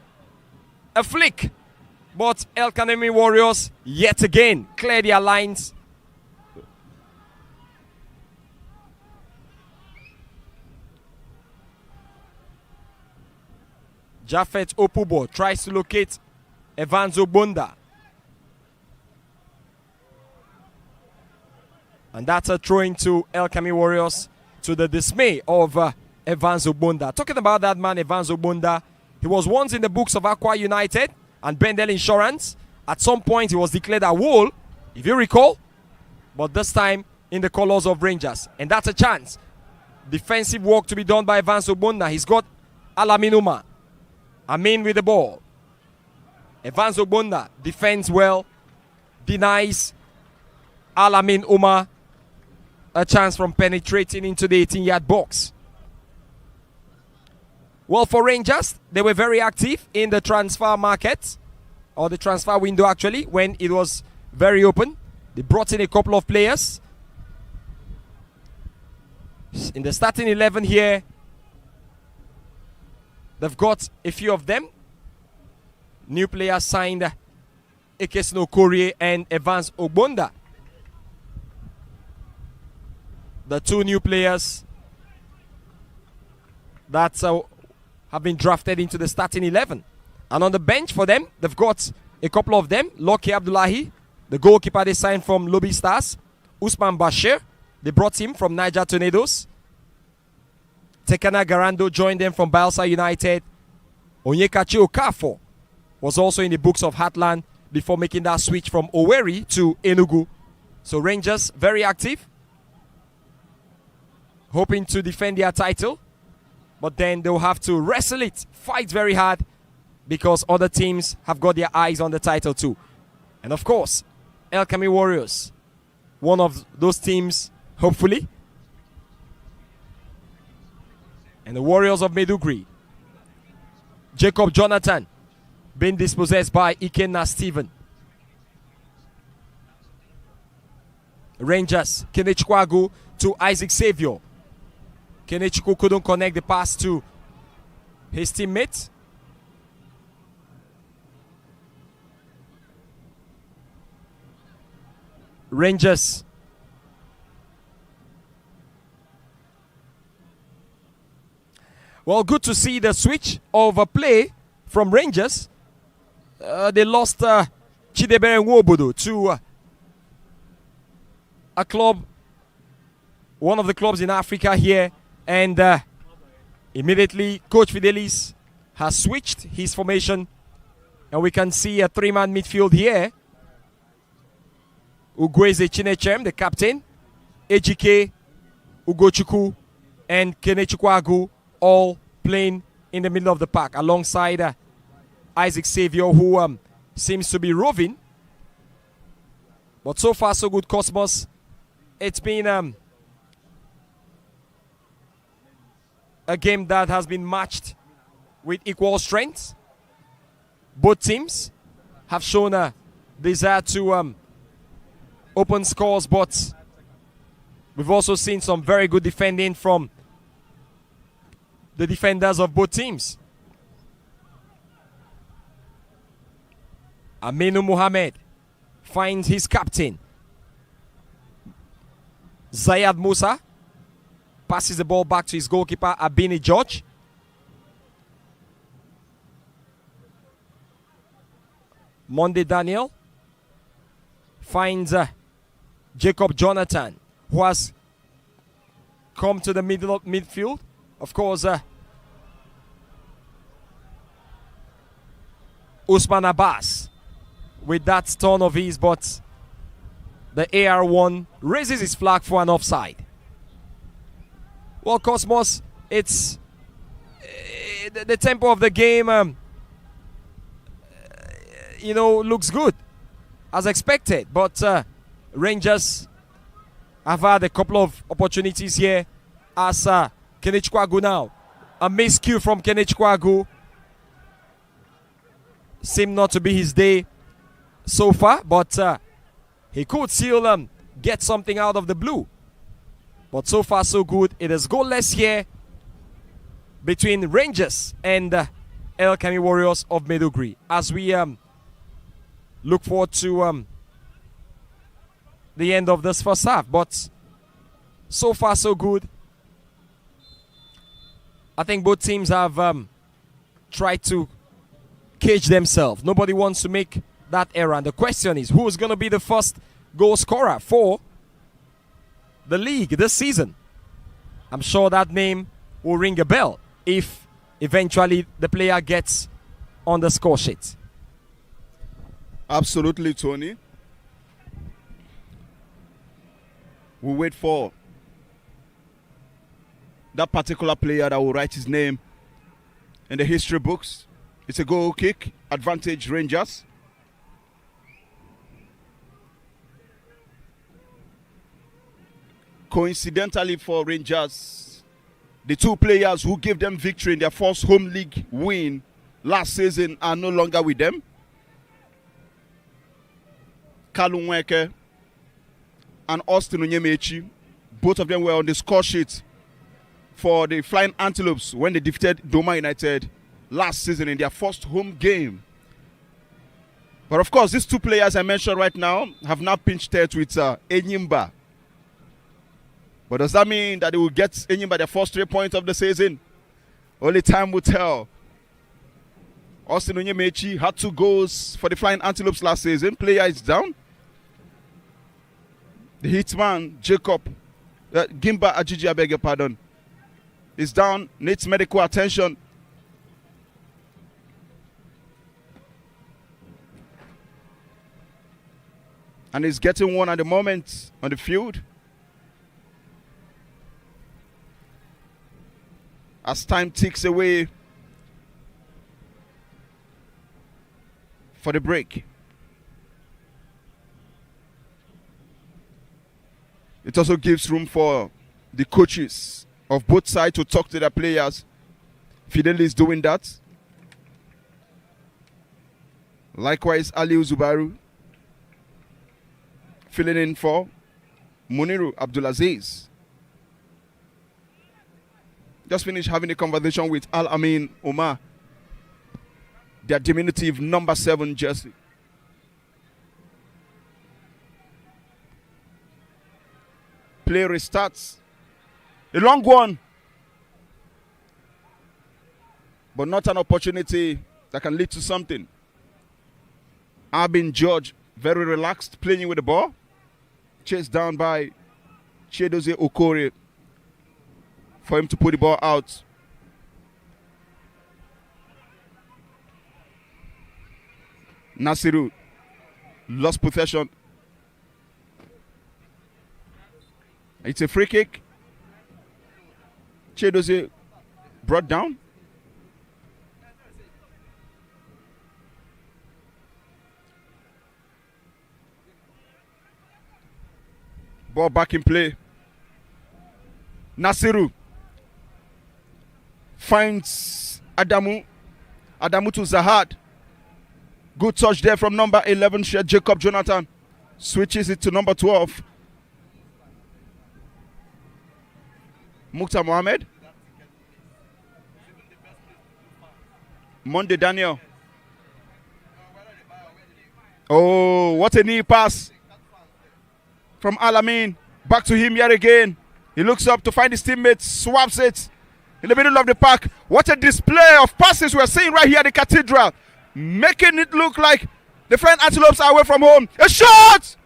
B: a flick. But EL-KANEMI Warriors, yet again, clear their lines. Jaffet Opubo tries to locate Evans Obonda. And that's a throw into EL-KANEMI Warriors, to the dismay of Evans Obonda. Talking about that man, Evans Obonda, he was once in the books of Aqua United and Bendel Insurance. At some point, he was declared a Wall, if you recall. But this time, in the colors of Rangers. And that's a chance. Defensive work to be done by Evans Obonda. He's got Alaminuma. Amin with the ball. Evans Obonda defends well. Denies Alamin Umar a chance from penetrating into the 18-yard box. Well, for Rangers, they were very active in the transfer market, or the transfer window actually, when it was very open. They brought in a couple of players. In the starting 11 here, they've got a few of them. New players signed Ekeson Okorie and Evans Obonda. The two new players that have been drafted into the starting 11. And on the bench for them, they've got a couple of them. Loki Abdullahi, the goalkeeper they signed from Lobby Stars. Usman Bashir, they brought him from Niger Tornadoes. Tekana Garando joined them from Bielsa United. Onyekachi Okafor was also in the books of Heartland before making that switch from Owerri to Enugu. So Rangers, very active, hoping to defend their title. But then they'll have to wrestle it, fight very hard, because other teams have got their eyes on the title too. And of course, EL-KANEMI Warriors, one of those teams, hopefully, And the Warriors of Maiduguri. Jacob Jonathan being dispossessed by Ikenna Stephen. Rangers, Kenechukwu to Isaac Saviour. Kenechukwu couldn't connect the pass to his teammate. Rangers. Well, good to see the switch of play from Rangers. They lost Chidebere Nwobodo to a club, one of the clubs in Africa here, and immediately Coach Fidelis has switched his formation, and we can see a three-man midfield here. Ugweze Chinechem, the captain, Ejike, Ugochukwu, and Kenechukwu all playing in the middle of the pack alongside Isaac Saviour, who seems to be roving. But so far so good, Cosmos. It's been a game that has been matched with equal strength. Both teams have shown a desire to open scores, but we've also seen some very good defending from the defenders of both teams. Aminu Mohamed finds his captain. Zayad Musa passes the ball back to his goalkeeper, Abini George. Monday Daniel finds Jacob Jonathan, who has come to the middle of midfield. Of course, Usman Abbas with that turn of his, but the AR1 raises his flag for an offside. Well, Cosmos, it's the tempo of the game, looks good as expected, but Rangers have had a couple of opportunities here as Kenechukwu now. A miscue from Kenechukwu. Seemed not to be his day so far, but he could still get something out of the blue. But so far so good. It is goalless here between Rangers and EL-KANEMI Warriors of Maiduguri, as we look forward to the end of this first half. But so far so good. I think both teams have tried to cage themselves. Nobody wants to make that error. And the question is, who's going to be the first goal scorer for the league this season? I'm sure that name will ring a bell if eventually the player gets on the score sheet.
A: Absolutely, Tony. We'll wait for that particular player that will write his name in the history books. It's a goal kick, advantage Rangers. Coincidentally for Rangers, the two players who gave them victory in their first home league win last season are no longer with them. Kalunweke and Austin Onyemechi, both of them were on the score sheet for the Flying Antelopes when they defeated Doma United last season in their first home game. But of course, these two players I mentioned right now have now pinched heads with Enyimba. But does that mean that they will get Enyimba their first 3 points of the season? Only time will tell. Austin Onyemechi had 2 goals for the Flying Antelopes last season. Player is down. The hitman, Jacob, Gimba Ajiji, I beg your pardon, is down, needs medical attention. And he's getting one at the moment on the field. As time ticks away for the break. It also gives room for the coaches of both sides to talk to their players. Fidel is doing that. Likewise, Aliu Zubaru filling in for Muniru Abdulaziz. Just finished having a conversation with Al Amin Omar, their diminutive number 7 jersey. Play restarts. A long one, but not an opportunity that can lead to something. Abin George, very relaxed, playing with the ball. Chased down by Chiedozie Okore for him to put the ball out. Nasiru lost possession. It's a free kick. Chiedozie brought down. Ball back in play. Nasiru finds Adamu. Adamu to Zahad. Good touch there from number 11, Jacob Jonathan. Switches it to number 12. Mukhtar Mohammed. Monday Daniel. Oh, what a knee pass from Alamin. Back to him yet again. He looks up to find his teammates, swaps it in the middle of the park. What a display of passes we're seeing right here at the Cathedral. Making it look like the Flying Antelopes are away from home. A shot!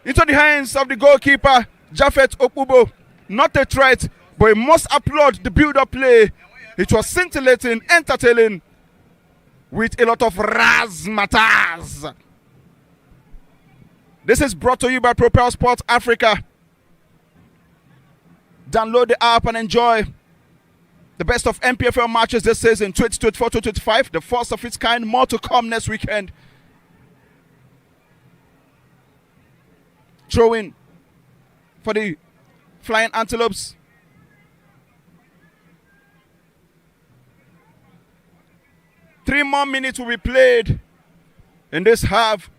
A: Into the hands of the goalkeeper, Japhet Okubo. Not a threat, but he must applaud the build-up play. It was scintillating, entertaining, with a lot of razzmatazz. This is brought to you by Propel Sports Africa. Download the app and enjoy the best of NPFL matches this season, 2024-2025, the first of its kind. More to come next weekend. Throw in for the Flying Antelopes. Three more minutes will be played in this half.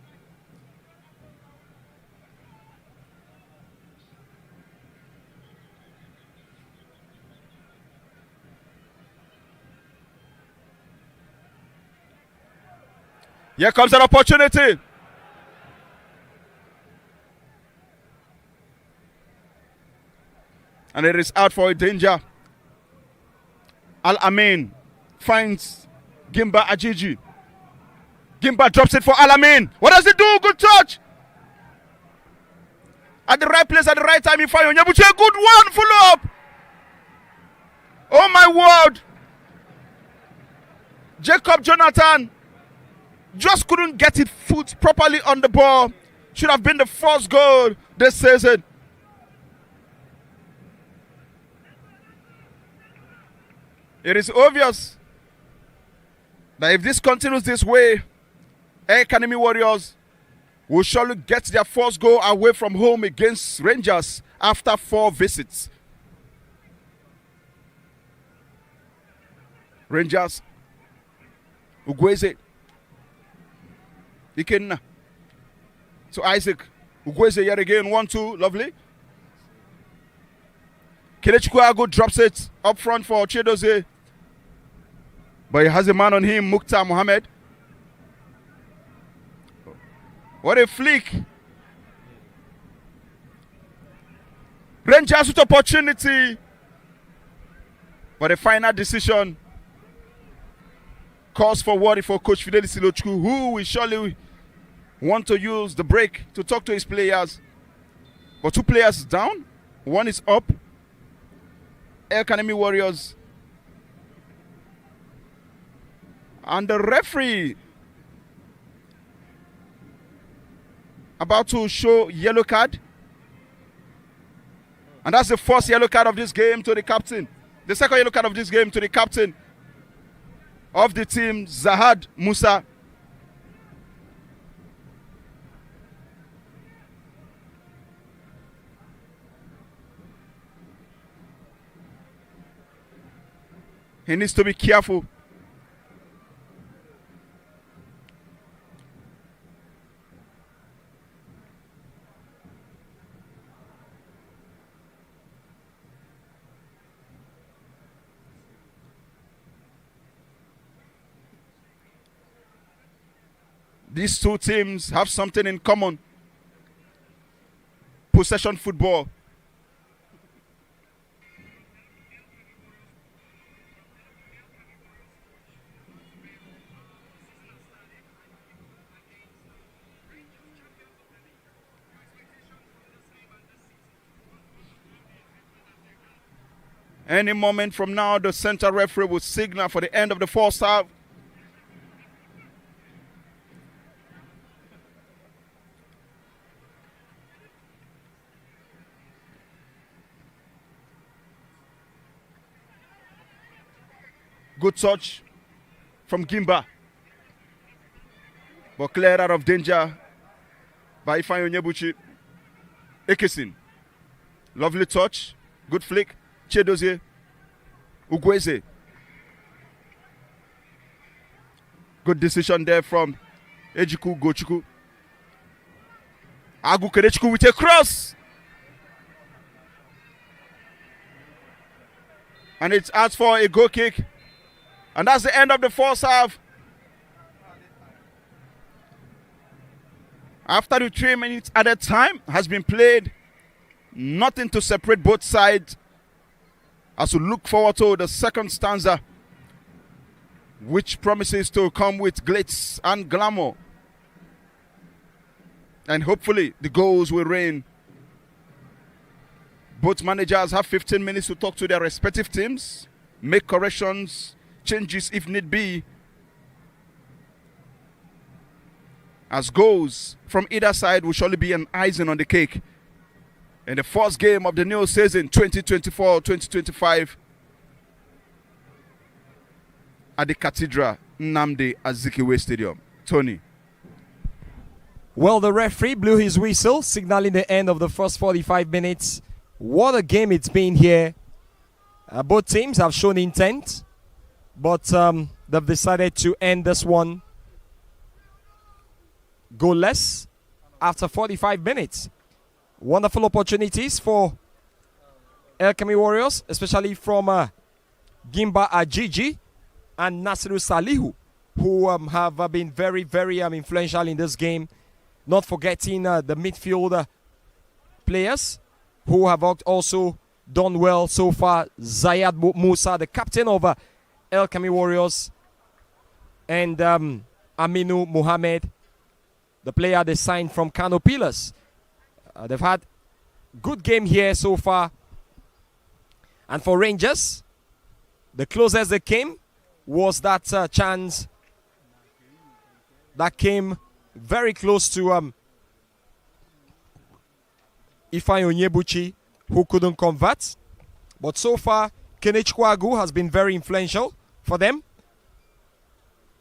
A: Here comes an opportunity. And it is out for a danger. Al Amin finds Gimba Ajiji. Gimba drops it for Al Amin. What does he do? Good touch. At the right place, at the right time, he finds Onyebuchi. Good one. Follow up. Oh my word. Jacob Jonathan just couldn't get his foot properly on the ball. Should have been the first goal this season. It is obvious that if this continues this way, EL-KANEMI Warriors will surely get their first goal away from home against Rangers after 4 visits. Rangers, Ugweze, Ikenna, to Isaac, Ugweze yet again, 1-2, lovely. Kelechukwu drops it up front for Chiedozie. But he has a man on him, Mukhtar Mohammed. What a flick. Rangers with opportunity. But the final decision calls for worry for Coach Fidelis Ilochukwu, who will surely want to use the break to talk to his players. But 2 players down. 1 is up. EL-KANEMI Warriors. And the referee about to show yellow card. And that's the first yellow card of this game to the captain. The second yellow card of this game to the captain of the team, Zahad Musa. He needs to be careful. These two teams have something in common. Possession football. Any moment from now, the center referee will signal for the end of the first half. Good touch from Gimba. But cleared out of danger by Ifeanyi Onyebuchi. Ekesin. Lovely touch. Good flick. Chedozie. Ugweze. Good decision there from Ejiku Gochuku. Agu Kedechukwu with a cross. And it's asked for a goal kick. And that's the end of the first half. After the 3 minutes added time has been played, nothing to separate both sides as we look forward to the second stanza, which promises to come with glitz and glamour. And hopefully the goals will rain. Both managers have 15 minutes to talk to their respective teams, make corrections, changes if need be, as goals from either side will surely be an icing on the cake in the first game of the new season 2024-2025 at the Cathedral Nnamdi Azikiwe Stadium. Tony.
B: Well, the referee blew his whistle, signaling the end of the first 45 minutes. What a game it's been here. Both teams have shown intent, but they've decided to end this one goalless after 45 minutes. Wonderful opportunities for EL-KANEMI Warriors, especially from Gimba Ajiji and Nasiru Salihu, who have been very, very influential in this game. Not forgetting the midfield players who have also done well so far. Zayad Musa, the captain of EL-KANEMI Warriors, and Aminu Mohamed, the player they signed from Kano Pillars. They've had good game here so far. And for Rangers, the closest they came was that chance that came very close to Ifeanyi Onyebuchi, who couldn't convert. But so far, Kenechukwu Agu has been very influential for them,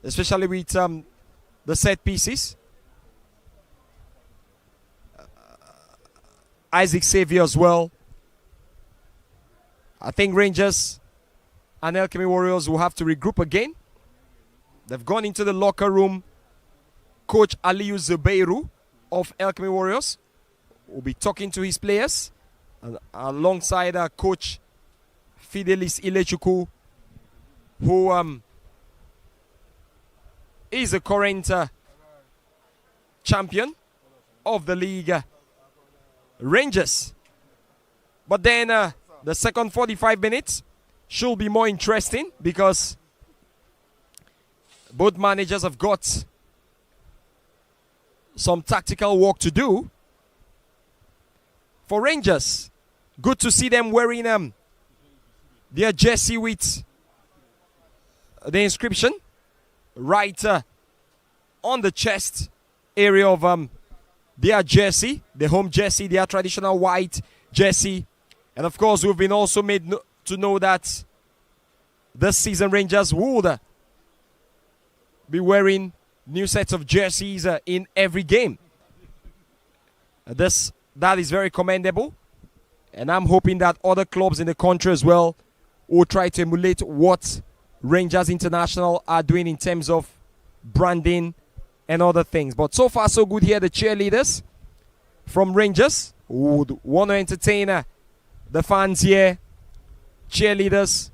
B: especially with the set pieces. Isaac Xavier as well. I think Rangers and EL-KANEMI Warriors will have to regroup again. They've gone into the locker room. Coach Aliyu Zubeiru of EL-KANEMI Warriors will be talking to his players, alongside Coach Fidelis Ilechukwu, who is a current champion of the league, Rangers. But then the second 45 minutes should be more interesting, because both managers have got some tactical work to do. For Rangers, good to see them wearing their jersey with the inscription right on the chest area of their jersey, the home jersey, their traditional white jersey. And of course, we've been also made to know that this season Rangers would be wearing new sets of jerseys in every game. That is very commendable, and I'm hoping that other clubs in the country as well will try to emulate what Rangers International are doing in terms of branding and other things. But so far so good here. The cheerleaders from Rangers would want to entertain the fans here. Cheerleaders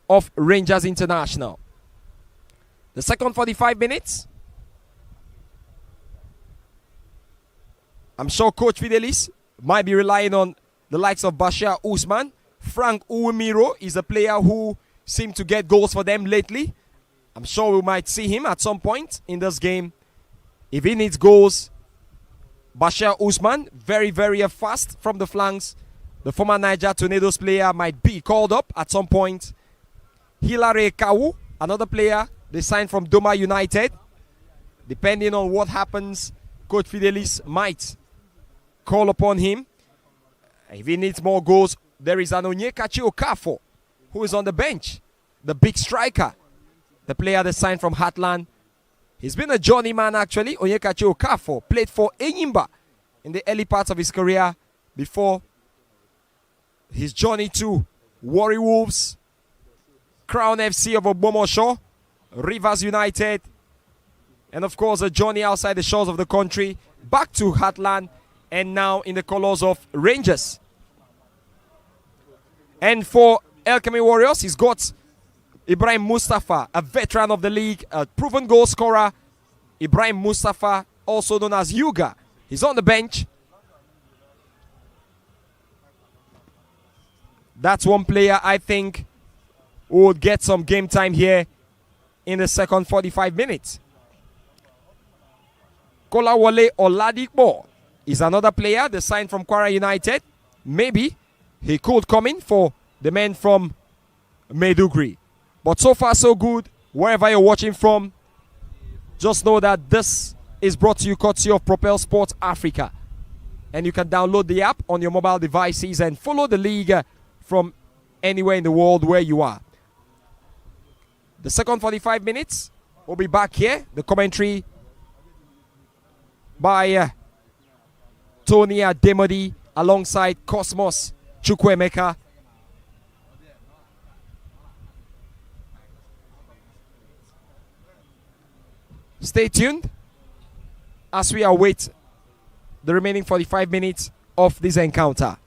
B: of Rangers International. The second 45 minutes. I'm sure Coach Fidelis might be relying on the likes of Bashir Usman. Frank Uwimiro is a player who seemed to get goals for them lately. I'm sure we might see him at some point in this game. If he needs goals, Bashir Usman, very, very fast from the flanks. The former Niger Tornadoes player might be called up at some point. Hilary Kawu, another player they signed from Doma United. Depending on what happens, Coach Fidelis might call upon him. If he needs more goals, there is an Onyekachi Okafor who is on the bench. The big striker. The player they signed from Heartland. He's been a journeyman actually. Onyekachi Okafor played for Enyimba in the early parts of his career before his journey to Warri Wolves, Crown FC of Ogbomosho, Rivers United, and of course a journey outside the shores of the country, back to Heartland, and now in the colours of Rangers. And for EL-KANEMI Warriors, he's got Ibrahim Mustafa, a veteran of the league, a proven goal scorer. Ibrahim Mustafa, also known as Yuga. He's on the bench. That's one player I think would get some game time here in the second 45 minutes. Kolawole Oladipo is another player they signed from Kwara United. Maybe he could come in for the men from Maiduguri. But so far so good. Wherever you're watching from, just know that this is brought to you courtesy of Propel Sports Africa. And you can download the app on your mobile devices and follow the league from anywhere in the world where you are. The second 45 minutes, we'll be back here. The commentary by Tony Ademodi alongside Cosmos Chukwuemeka. Stay tuned as we await the remaining 45 minutes of this encounter.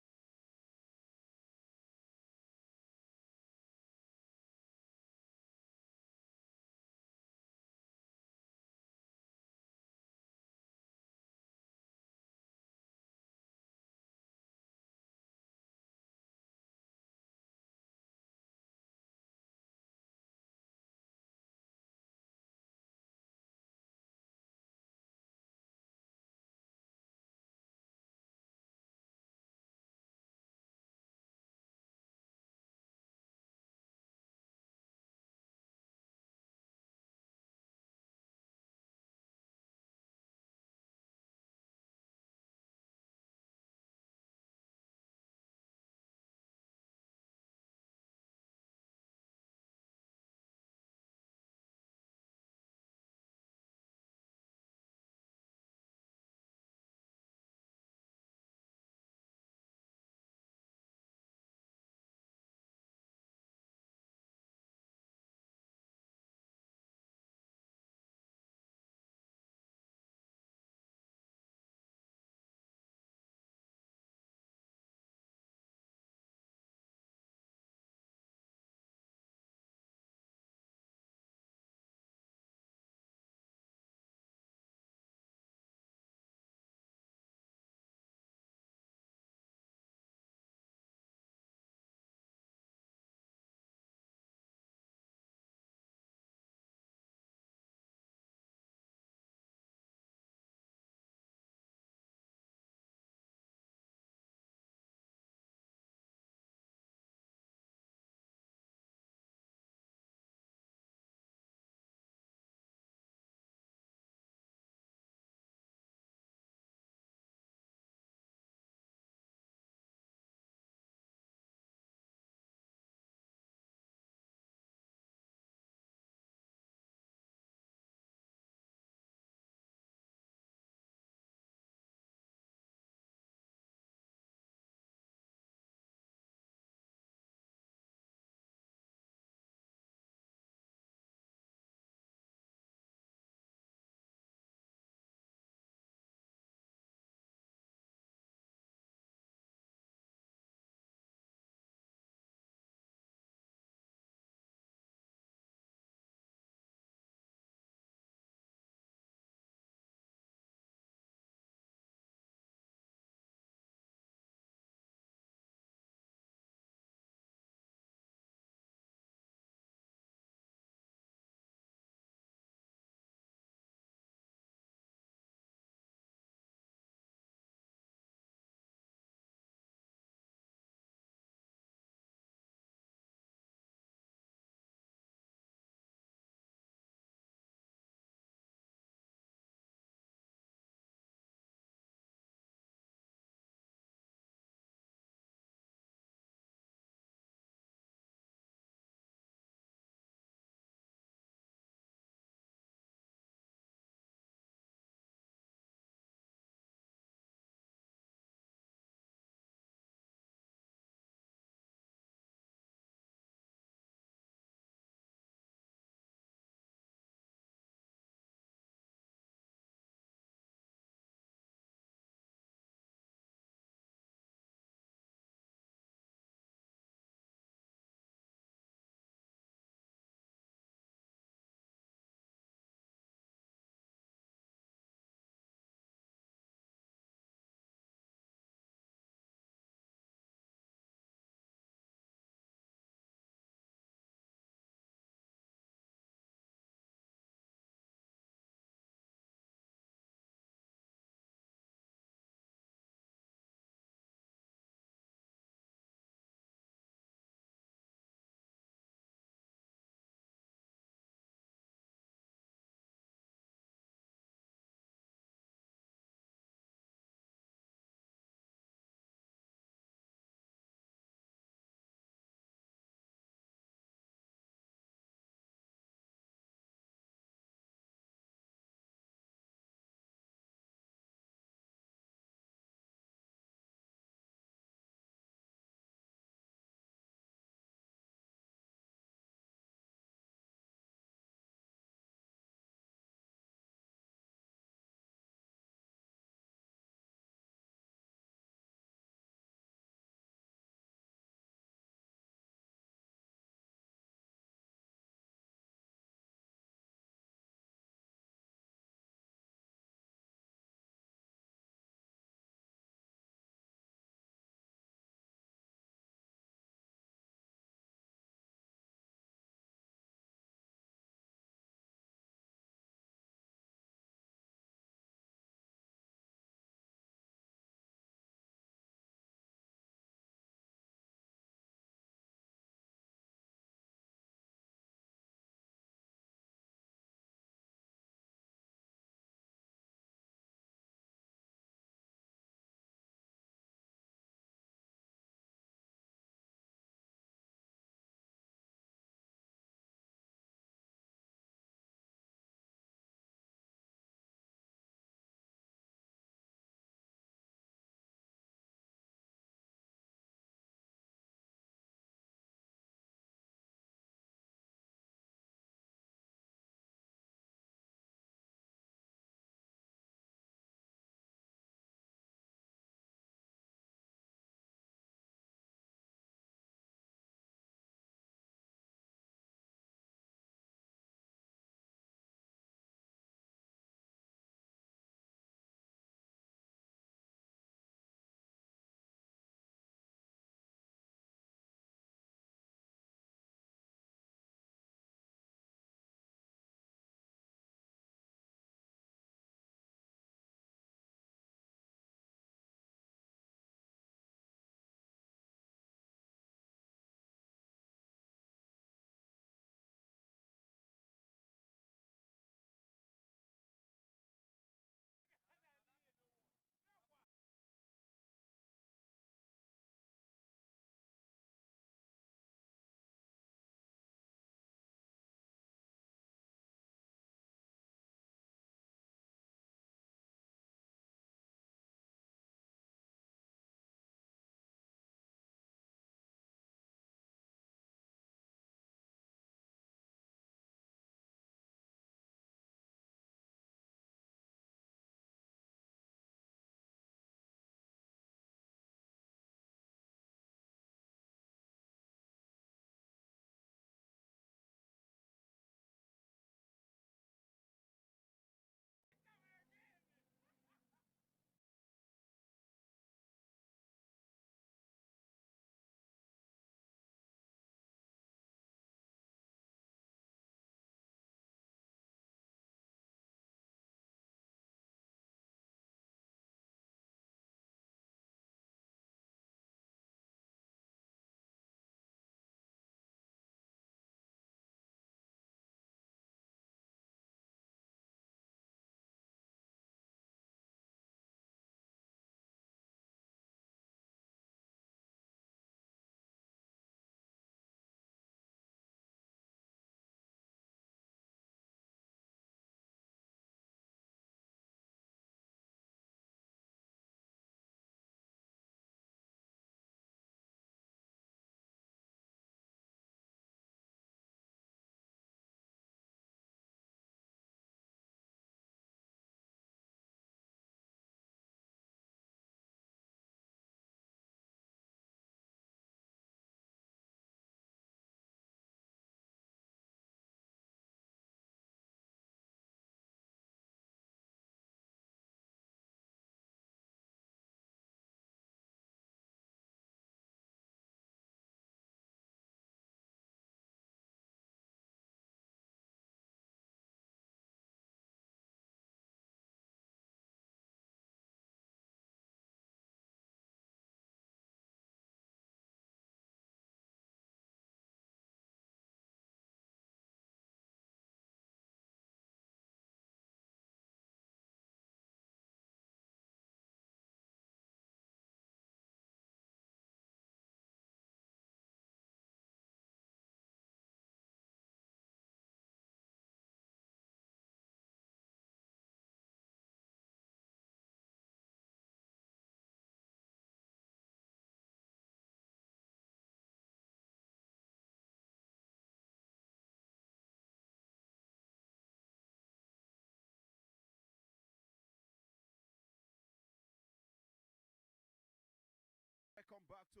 A: back to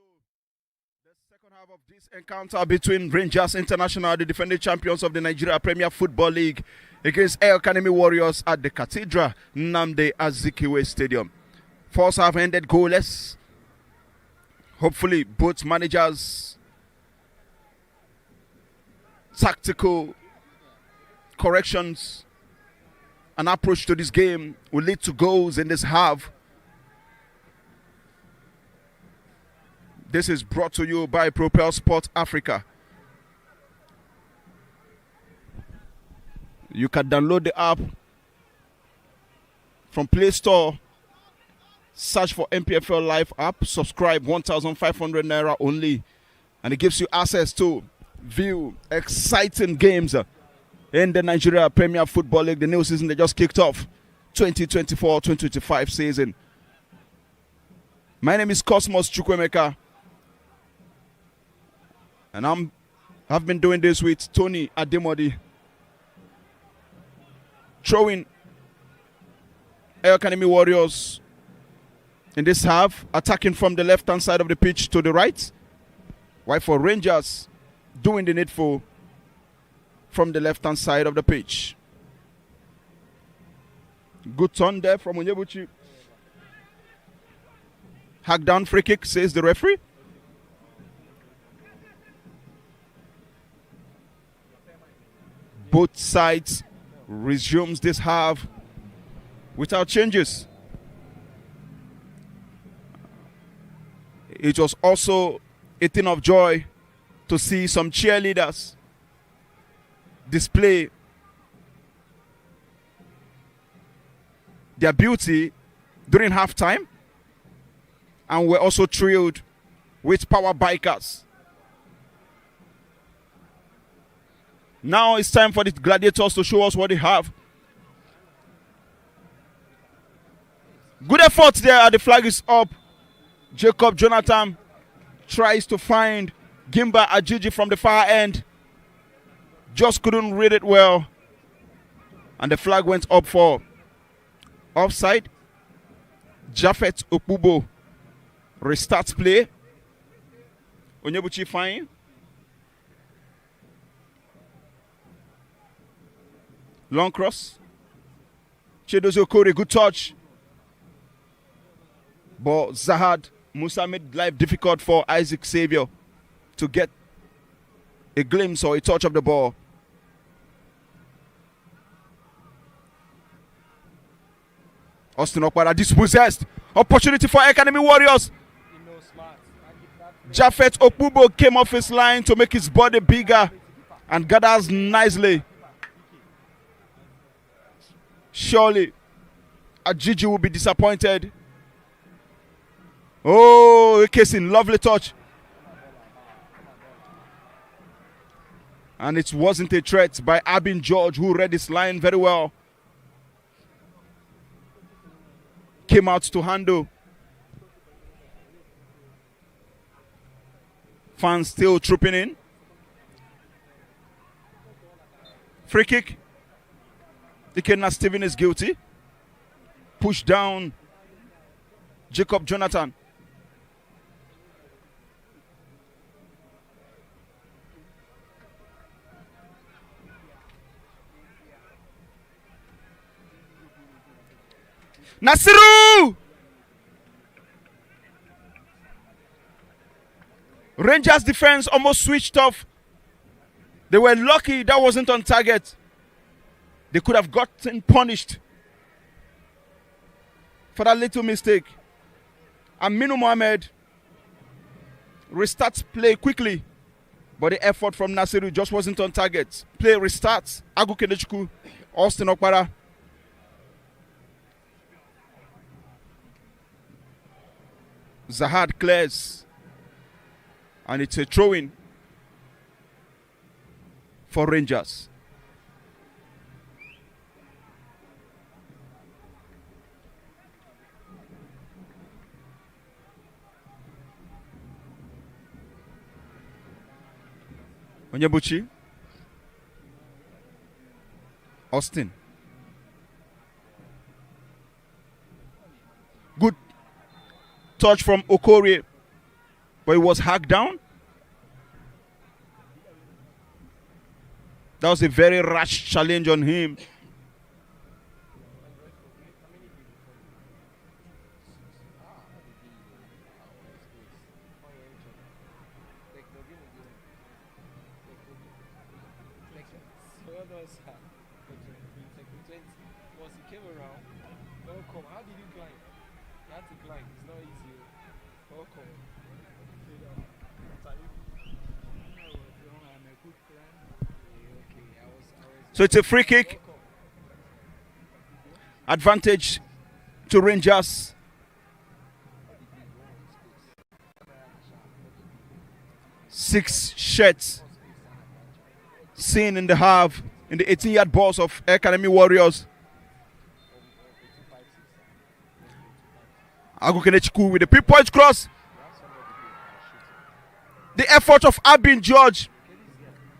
A: the second half of this encounter between Rangers International, the defending champions of the Nigeria Premier Football League, against EL-KANEMI Warriors at the Cathedral Nnamdi Azikiwe Stadium. First half ended goalless. Hopefully, both managers' tactical corrections and approach to this game will lead to goals in this half. This is brought to you by Propel Sport Africa. You can download the app from Play Store. Search for NPFL Live app. Subscribe, 1,500 naira only. And it gives you access to view exciting games in the Nigeria Premier Football League. The new season they just kicked off, 2024-2025 season. My name is Cosmos Chukwemeka. And I've been doing this with Tony Ademodi. Throwing EL-KANEMI Warriors in this half, attacking from the left-hand side of the pitch to the right. While for Rangers, doing the needful from the left-hand side of the pitch. Good turn there from Onyebuchi. Hack down free kick, says the referee. Both sides resumes this half without changes. It was also a thing of joy to see some cheerleaders display their beauty during halftime, and we're also thrilled with power bikers. Now it's time for the gladiators to show us what they have. Good effort there. The flag is up. Jacob Jonathan tries to find Gimba Ajiji from the far end. Just couldn't read it well. And the flag went up for offside. Japhet Okubo restarts play. Onyebuchi fine. Long cross. Chidozie Okore, good touch. But Zahad Musa made life difficult for Isaac Xavier to get a glimpse or a touch of the ball. Austin Okwara dispossessed. Opportunity for EL-KANEMI Warriors. Japhet Okubo came off his line to make his body bigger and gathers nicely. Surely, Ajiji will be disappointed. Oh, Kesin, lovely touch. And it wasn't a threat by Abin George, who read his line very well. Came out to handle. Fans still trooping in. Free kick. Ikenna Steven is guilty. Push down. Jacob Jonathan. Nasiru! Rangers defense almost switched off. They were lucky that wasn't on target. They could have gotten punished for that little mistake. Aminu Mohamed restarts play quickly, but the effort from Nasiru just wasn't on target. Play restarts. Agu Kenechukwu, Austin Okpara. Zahad clears. And it's a throw-in for Rangers. Onyebuchi. Austin. Good touch from Okore. but he was hacked down. That was a very rash challenge on him. So it's a free kick. Advantage to Rangers. Six shots seen in the half in the 18-yard box of EL-KANEMI Warriors. Agukenechiku with the pinpoint cross. The effort of Abin George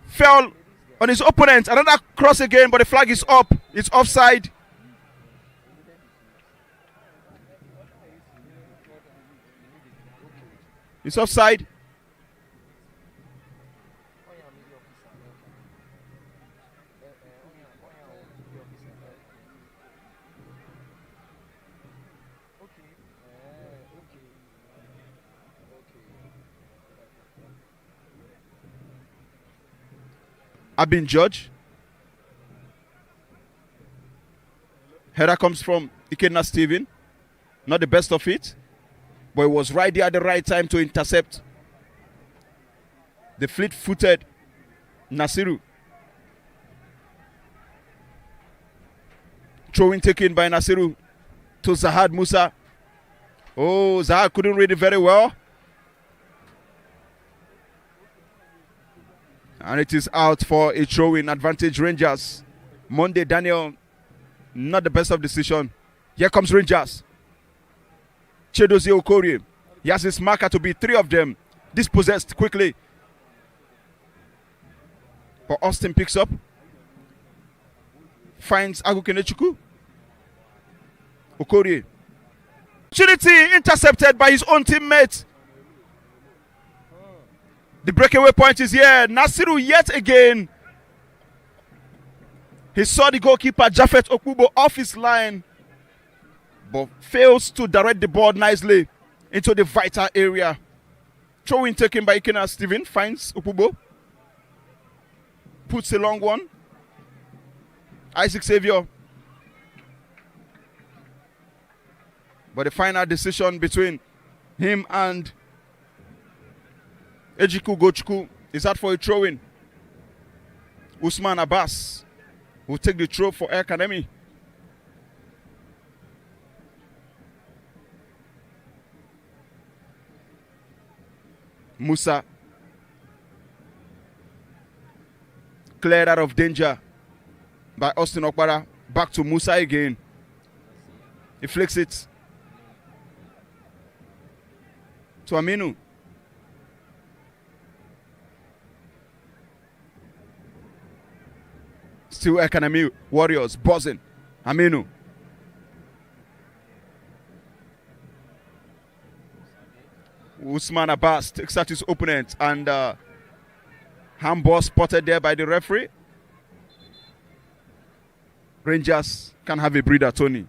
A: fell on his opponent. Another cross again, but the flag is up. It's offside. It's offside. Abin George. Header comes from Steven. Not the best of it, but it was right there at the right time to intercept the fleet-footed Nasiru. Throwing taken by Nasiru to Zahad Musa. Oh, Zahad couldn't read it very well. And it is out for a throw-in. Advantage Rangers. Monday Daniel, not the best of decision. Here comes Rangers. Chedozie Okorie. He has his marker to be three of them. Dispossessed quickly. But Austin picks up. Finds Agukenechiku. Okorie. Opportunity intercepted by his own teammate. The breakaway point is here. Nasiru yet again. He saw the goalkeeper Japhet Okubo off his line, but fails to direct the ball nicely into the vital area. Throw-in taken by Steven. Finds Okubo. Puts a long one. Isaac Xavier. But the final decision between him and Ejiku Gochku is out for a throw-in. Usman Abbas will take the throw for EL-KANEMI. Musa cleared out of danger by Austin Okpara. Back to Musa again. He flicks it to Aminu. Still EL-KANEMI Warriors buzzing. Aminu. Usman Abbas takes out his opponent, and handball spotted there by the referee. Rangers can have a breather, Tony.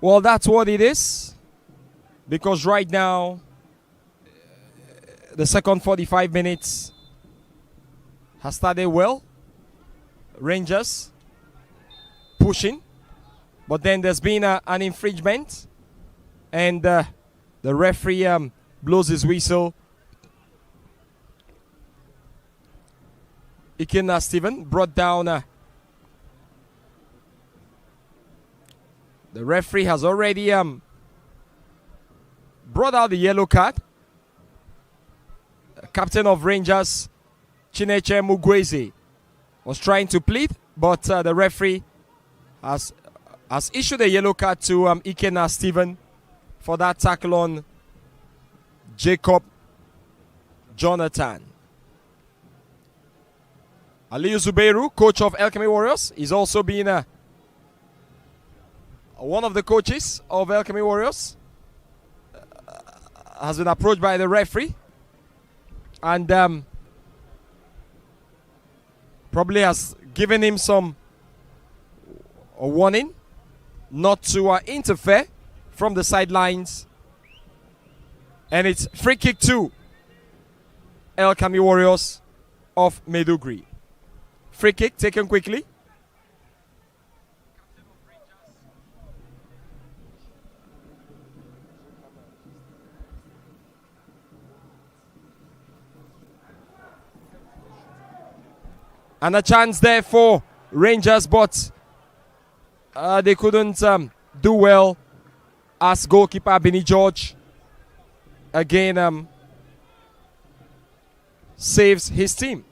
B: Well, that's what it is. Because right now, the second 45 minutes has started well. Rangers pushing, but then there's been an infringement, and the referee blows his whistle. Ikenna Steven brought down. The referee has already brought out the yellow card. Captain of Rangers, Chineche Mugweze, was trying to plead, but the referee has issued a yellow card to Ikenna Steven for that tackle on Jacob Jonathan. Aliyu Zubeiru, coach of EL-KANEMI Warriors, is also being one of the coaches of EL-KANEMI Warriors. has been approached by the referee and probably has given him a warning not to interfere from the sidelines. And it's free kick to EL-KANEMI Warriors of Maiduguri. Free kick taken quickly. And a chance there for Rangers, but they couldn't do well as goalkeeper Benny George again saves his team.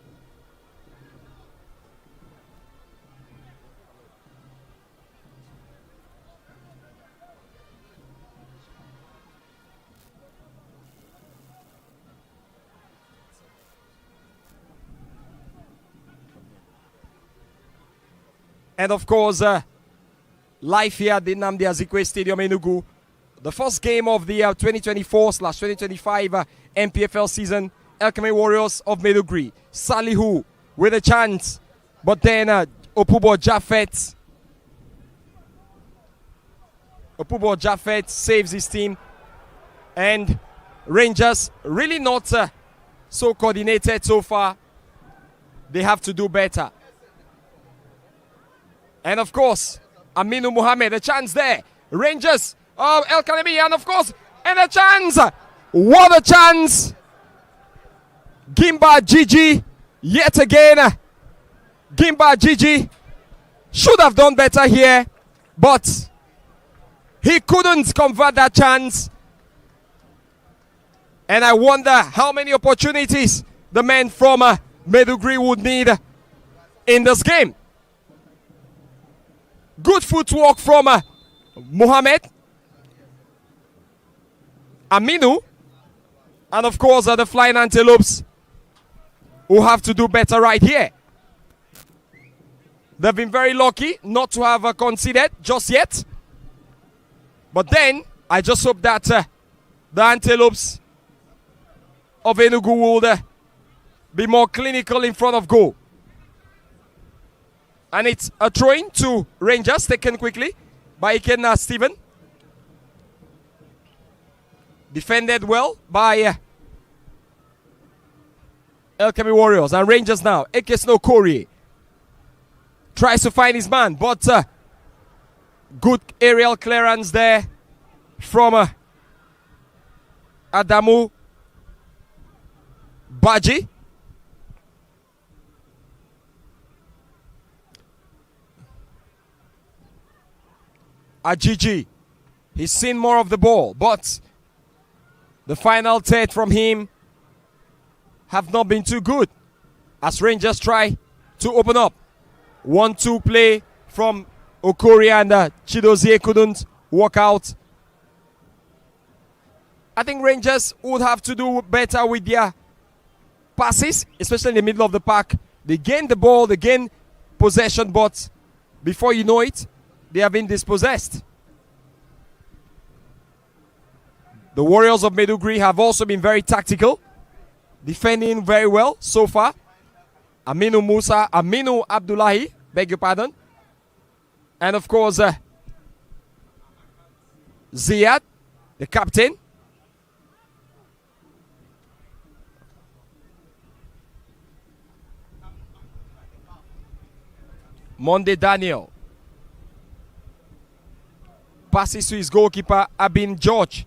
B: And of course, live here at the Nnamdi Azikiwe Stadium in ENUGU. The first game of the 2024/2025 NPFL season. EL-KANEMI Warriors of Maiduguri. Salihu with a chance. But then Opubo Jaffet saves his team. And Rangers really not so coordinated so far. They have to do better. And of course, Aminu Mohammed, a chance there. Rangers of EL-KANEMI, and of course, and a chance. What a chance. Gimba Gigi, yet again. Gimba Gigi should have done better here, but he couldn't convert that chance. And I wonder how many opportunities the men from Maiduguri would need in this game. Good footwork from Mohamed, Aminu, and of course the Flying Antelopes, who have to do better right here. They've been very lucky not to have conceded just yet. But then, I just hope that the Antelopes of ENUGU will be more clinical in front of goal. And it's a throw-in to Rangers, taken quickly by Ikenna Stephen. Defended well by EL-KANEMI Warriors. And Rangers now, Ekesno Korie tries to find his man, but good aerial clearance there from Adamu Baji. Ajiji, he's seen more of the ball, but the final third from him have not been too good as Rangers try to open up. 1-2 play from Okorie and Chidozie couldn't work out. I think Rangers would have to do better with their passes, especially in the middle of the park. They gain the ball, they gain possession, but before you know it, they have been dispossessed. The Warriors of Maiduguri have also been very tactical, defending very well so far. Aminu Abdullahi, beg your pardon. And of course, Ziad, the captain. Monday Daniel passes to his goalkeeper, Abin George.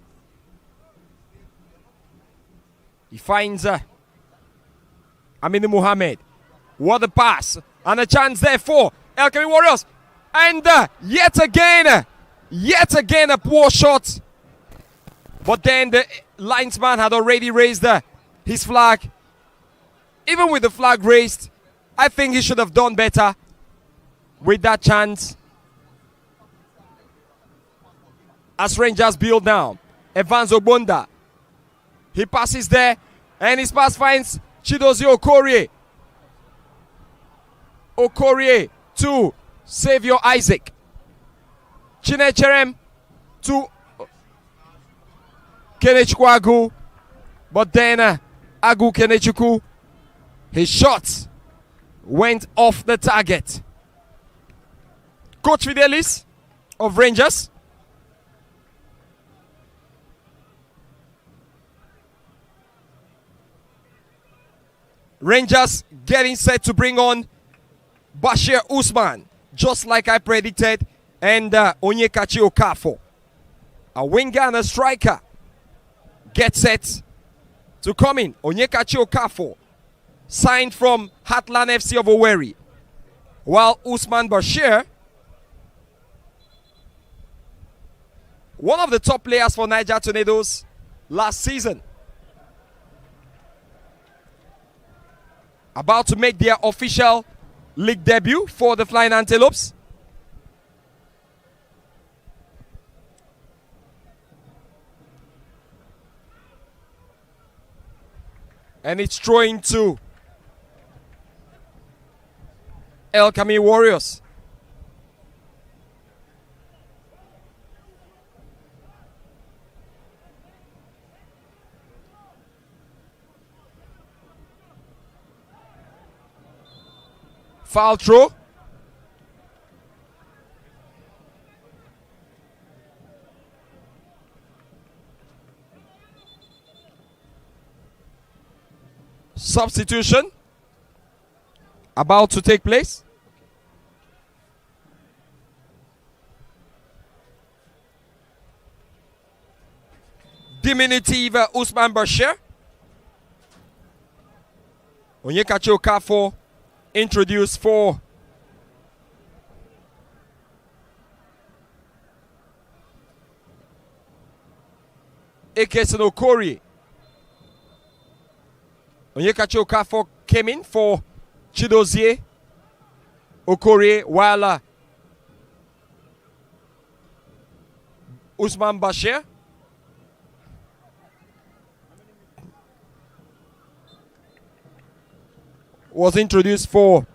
B: He finds Aminu Mohammed. What a pass. And a chance there for EL-KANEMI Warriors. And yet again a poor shot. But then the linesman had already raised his flag. Even with the flag raised, I think he should have done better with that chance. As Rangers build now, Evans Obonda. He passes there, and his pass finds Chidozie Okorie. Okorie to Saviour Isaac. Chinecherem to Kenechukwu Agu. But then Agu Kenechukwu, his shot went off the target. Coach Fidelis of Rangers. Rangers getting set to bring on Bashir Usman, just like I predicted, and Onyekachi Okafor. A winger and a striker get set to come in. Onyekachi Okafor, signed from Heartland FC of Owerri, while Usman Bashir, one of the top players for Niger Tornadoes last season, about to make their official league debut for the Flying Antelopes. And it's throwing to EL-KANEMI Warriors. Foul throw. Substitution about to take place. Diminutive Usman Bashir. Onyekachi Okafor introduced for Ekeson Okori. Onyekachi Okafor came in for Chidozie Okori, while Usman Bashir was introduced for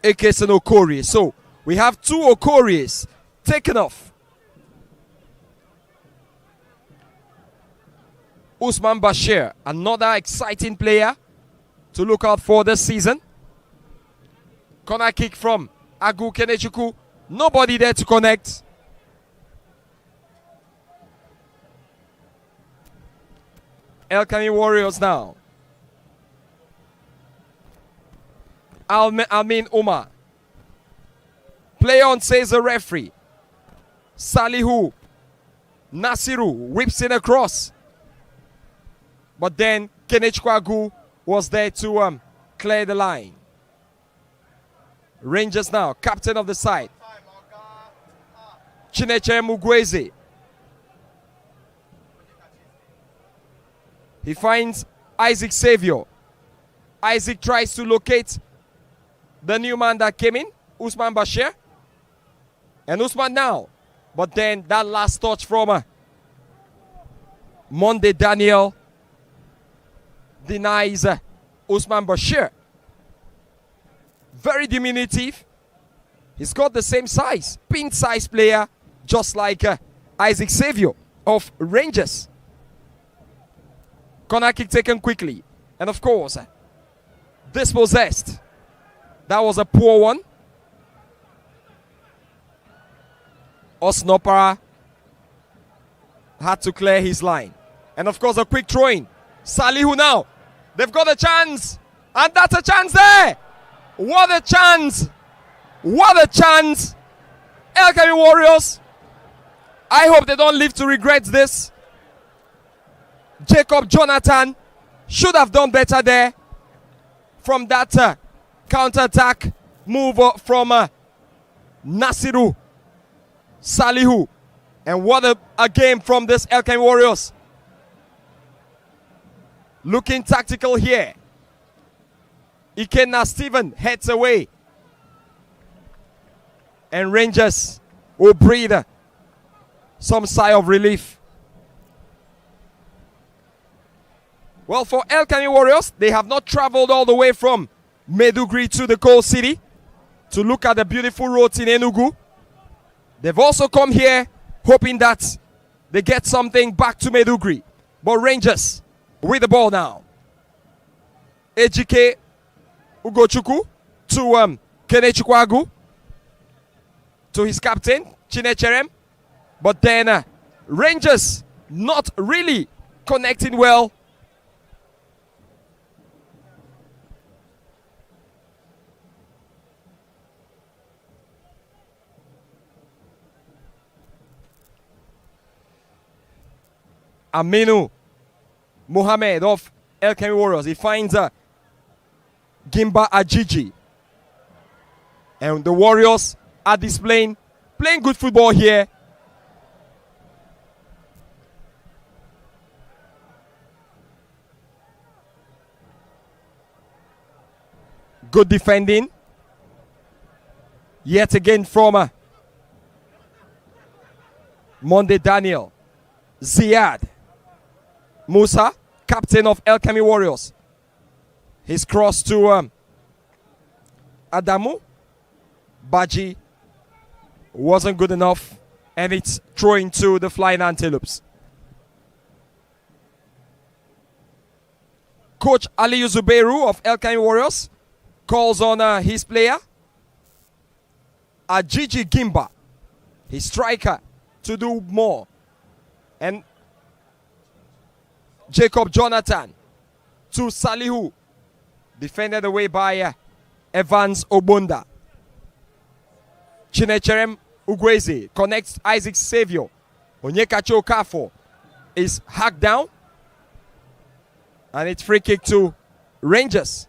B: Ekeson Okori. So we have two Okoris taken off. Usman Bashir, another exciting player to look out for this season. Corner kick from Agu Kenechukwu. Nobody there to connect. EL-KANEMI Warriors now. Almin Umar. Play on, says the referee. Salihu Nasiru whips it across. But then Kenechukwu Agu was there to clear the line. Rangers now, captain of the side. Chineche Mugweze. He finds Isaac Xavier. Isaac tries to locate the new man that came in, Usman Bashir. And Usman now. But then that last touch from Monday Daniel denies Usman Bashir. Very diminutive. He's got the same size, pin size player, just like Isaac Xavier of Rangers. Corner kick taken quickly. And of course, dispossessed. That was a poor one. Osnopara had to clear his line. And of course, a quick throw-in. Salihu now. They've got a chance. And that's a chance there. What a chance. What a chance. EL-KANEMI Warriors. I hope they don't live to regret this. Jacob Jonathan should have done better there from that counter-attack move from Nasiru Salihu. And what a game from this EL-KANEMI Warriors. Looking tactical here. Ikenna Stephen heads away. And Rangers will breathe some sigh of relief. Well, for EL-KANEMI Warriors, they have not traveled all the way from Maiduguri to the coal city to look at the beautiful roads in Enugu. They've also come here hoping that they get something back to Maiduguri. But Rangers with the ball now. Ejike Ugochukwu to Kenechukwu to his captain, Chinecherem. But then Rangers not really connecting well. Aminu Mohammed of EL-KANEMI Warriors. He finds Gimba Ajiji. And the Warriors are playing good football here. Good defending. Yet again from Monday Daniel. Ziad Musa, captain of EL-KANEMI Warriors. His cross to Adamu. Baji wasn't good enough, and it's throwing to the Flying Antelopes. Coach Aliyu Zubairu of EL-KANEMI Warriors calls on his player Ajiji Gimba, his striker, to do more. And Jacob Jonathan to Salihu, defended away by Evans Obunda. Chinecherem Ugweze connects Isaac Savio. Onyekachi Okafor is hacked down. And it's free kick to Rangers.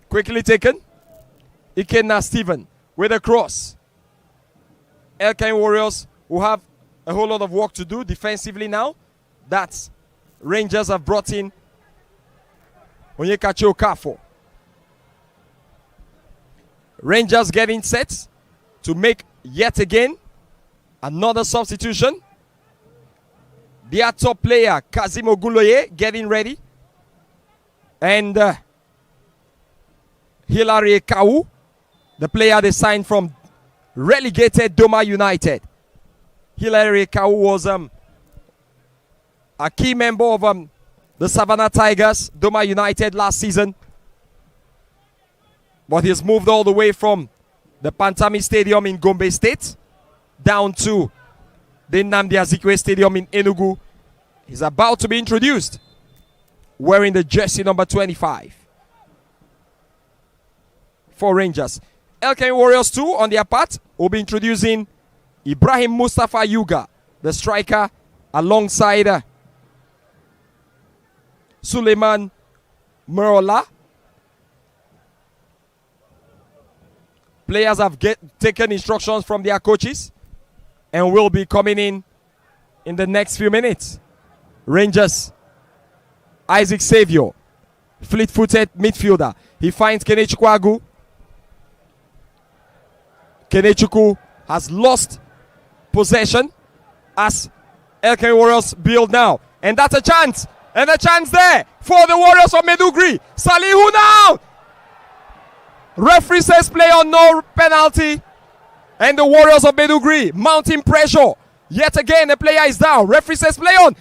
B: Quickly taken. Ikenna Stephen with a cross. EL-KANEMI Warriors who have a whole lot of work to do defensively now. That's Rangers have brought in Onyekachi Okafor. Rangers getting set to make yet again another substitution. Their top player, Kazim Ogunloye, getting ready. And Hilary Kau, the player they signed from relegated Doma United. Hilary Kau was a key member of the Savannah Tigers, Doma United last season. But he's moved all the way from the Pantami Stadium in Gombe State down to the Nnamdi Azikiwe Stadium in Enugu. He's about to be introduced wearing the jersey number 25 for Rangers. EL-KANEMI Warriors 2 on their part will be introducing Ibrahim Mustafa Yuga, the striker, alongside Suleiman Merola. Players have taken instructions from their coaches and will be coming in the next few minutes. Rangers, Isaac Savio, fleet-footed midfielder. He finds Kenechukwu. Kenechukwu has lost possession as EL-KANEMI Warriors build now. And that's a chance. And a chance there for the Warriors of Maiduguri. Salihu now. Referee says play on, no penalty. And the Warriors of Maiduguri mounting pressure. Yet again, the player is down. Referee says play on.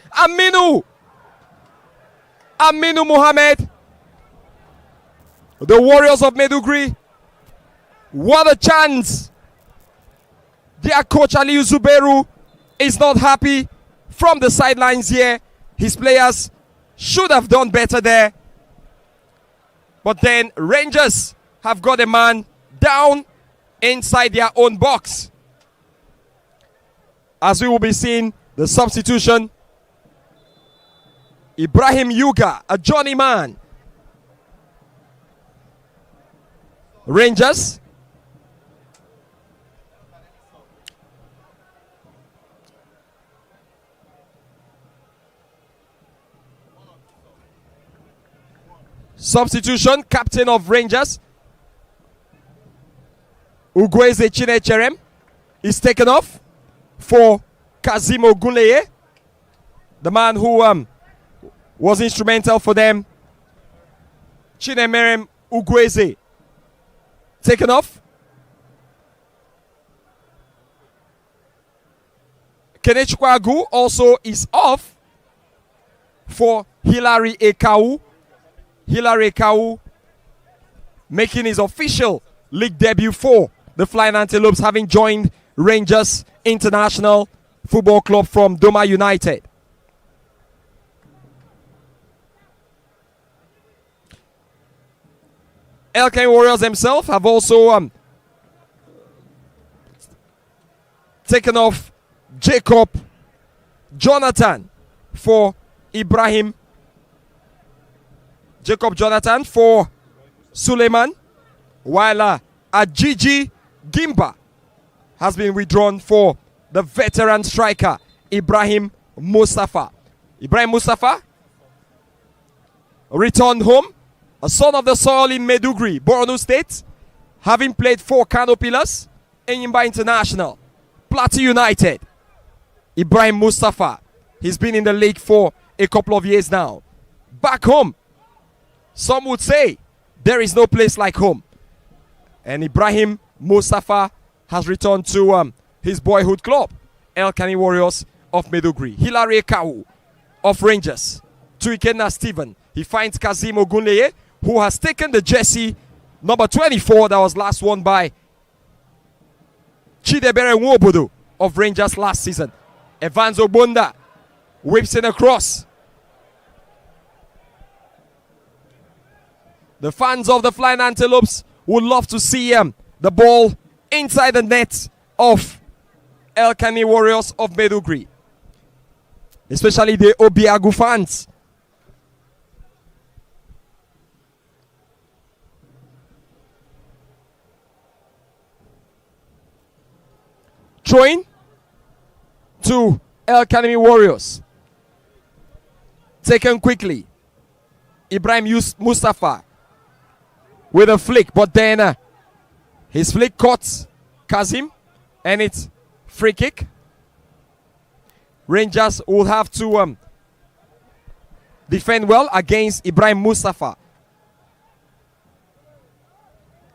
B: Aminu Mohammed. The Warriors of Maiduguri. What a chance. Their coach Aliyu Zubairu is not happy from the sidelines here. His players should have done better there. But then Rangers have got a man down inside their own box. As we will be seeing the substitution. Ibrahim Yuga, a Johnny man. Rangers. Substitution, captain of Rangers, Ugweze Chinecherem, is taken off for Kazim Ogunleye, the man who was instrumental for them. Chinemerem Ugweze taken off. Kenechukwu also is off for Hilary Ekau. Hilary Ekau making his official league debut for the Flying Antelopes, having joined Rangers International Football Club from Doma United. EL-KANEMI Warriors themselves have also taken off Jacob Jonathan for Ibrahim. Jacob Jonathan for Suleiman, while Ajiji Gimba has been withdrawn for the veteran striker Ibrahim Mustafa. Ibrahim Mustafa returned home, a son of the soil in Maiduguri, Borno State, having played for Kano Pillars, Enyimba International, Plateau United. Ibrahim Mustafa, he's been in the league for a couple of years now. Back home, some would say there is no place like home. And Ibrahim Mustafa has returned to his boyhood club, EL-KANEMI Warriors of Maiduguri. Hilary Ekau of Rangers to Ikenna Stephen. He finds Kazim Ogunleye, who has taken the jersey number 24 that was last worn by Chidebere Nwobodo of Rangers last season. Evans Obunda whips in across. The fans of the Flying Antelopes would love to see the ball inside the net of EL-KANEMI Warriors of Maiduguri, especially the Obiagu fans. Throwing to EL-KANEMI Warriors. Taken quickly. Ibrahim Mustafa with a flick, but then his flick caught Kazim, and it's free kick. Rangers will have to defend well against Ibrahim Mustafa.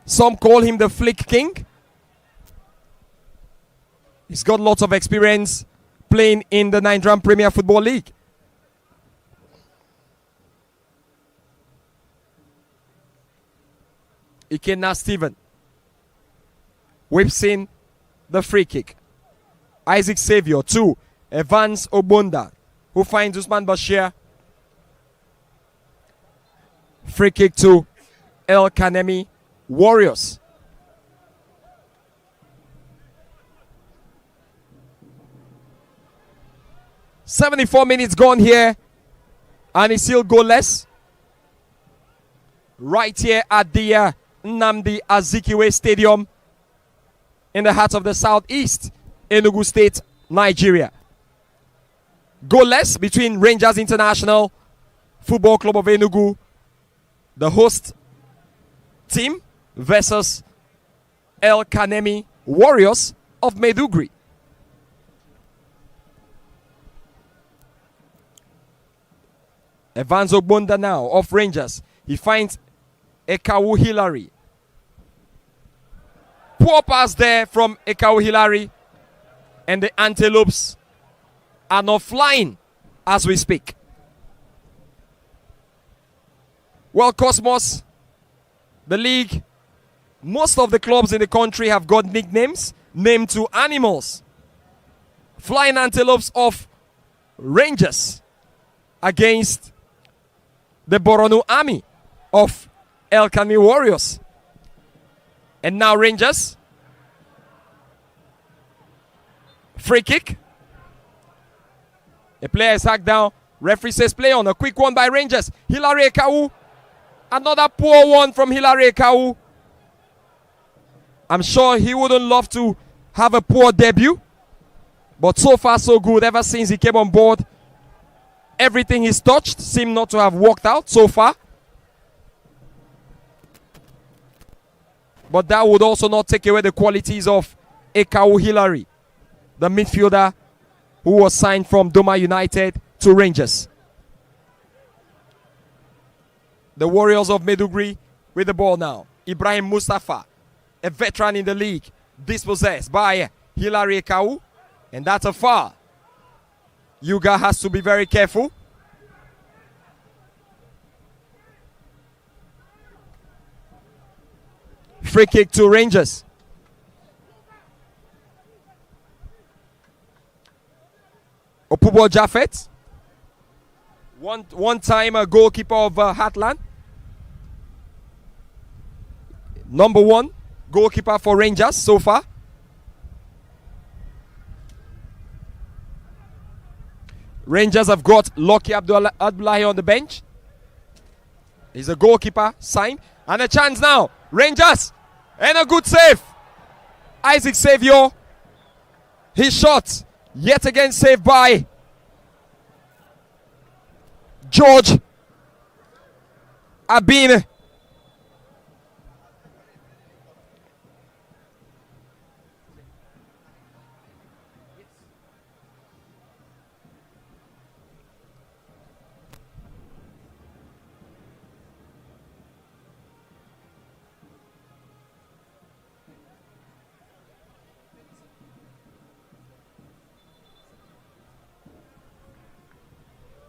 B: Some call him the flick king. He's got lots of experience playing in the Nigerian Premier Football League. Ikenna Stephen whips in the free kick. Isaac Saviour to Evans Obunda, who finds Usman Bashir. Free kick to EL-KANEMI Warriors. "74 minutes gone here, and it's still goalless. Right here at the Nnamdi Azikiwe Stadium in the heart of the southeast, Enugu State, Nigeria. Goalless between Rangers International Football Club of Enugu, the host team, versus EL-KANEMI Warriors of Maiduguri. Evans Obunda now of Rangers. He finds Ekau Hilary. Poor pass there from Ekau Hilary. And the Antelopes are not flying as we speak. Well, Cosmos, the league, most of the clubs in the country have got nicknames named to animals. Flying Antelopes of Rangers against the Boronu Army of EL-KANEMI Warriors. And now Rangers. Free kick. A player is hacked down. Referee says play on. A quick one by Rangers. Hilary Ekau. Another poor one from Hilary Ekau. I'm sure he wouldn't love to have a poor debut. But so far so good. Ever since he came on board, everything he's touched seemed not to have worked out so far. But that would also not take away the qualities of Ekau Hilary, the midfielder who was signed from Doma United to Rangers. The Warriors of Maiduguri with the ball now. Ibrahim Mustafa a veteran in the league. Dispossessed by Hilary Ekau, and that's a foul. Yuga has to be very careful. Free kick to Rangers. Opubo Jaffet, one-time goalkeeper of Heartland. Number 1 goalkeeper for Rangers so far. Rangers have got Lucky Abdullahi on the bench. He's a goalkeeper sign. And a chance now. Rangers. And a good save. Isaac Saviour. His shot. Yet again saved by George Abine.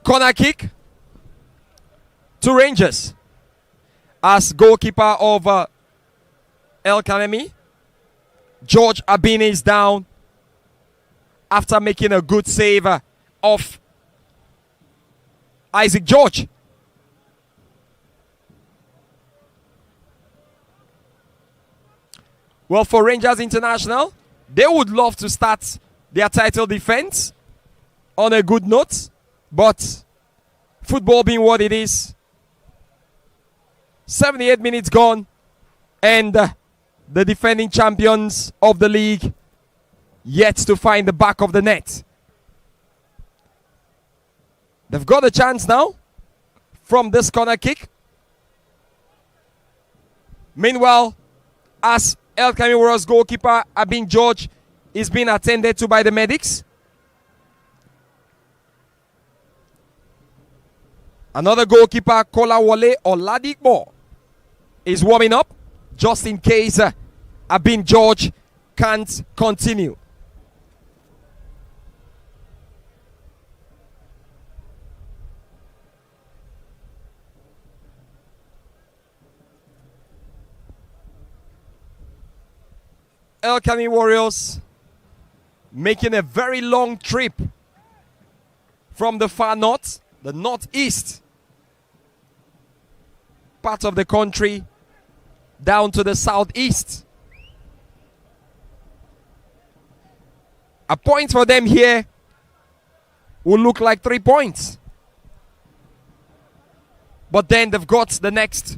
B: Corner kick to Rangers as goalkeeper of EL-KANEMI. George Abine is down after making a good save of Isaac George. Well, for Rangers International, they would love to start their title defense on a good note. But football being what it is, 78 minutes gone, and the defending champions of the league yet to find the back of the net. They've got a chance now from this corner kick. Meanwhile, as EL-KANEMI Warriors goalkeeper Abin George is being attended to by the medics. Another goalkeeper, Kolawole Oladipo, is warming up just in case Abin George can't continue. EL-KANEMI Warriors making a very long trip from the far north, the northeast part of the country, down to the southeast. A point for them here will look like 3 points. But then they've got the next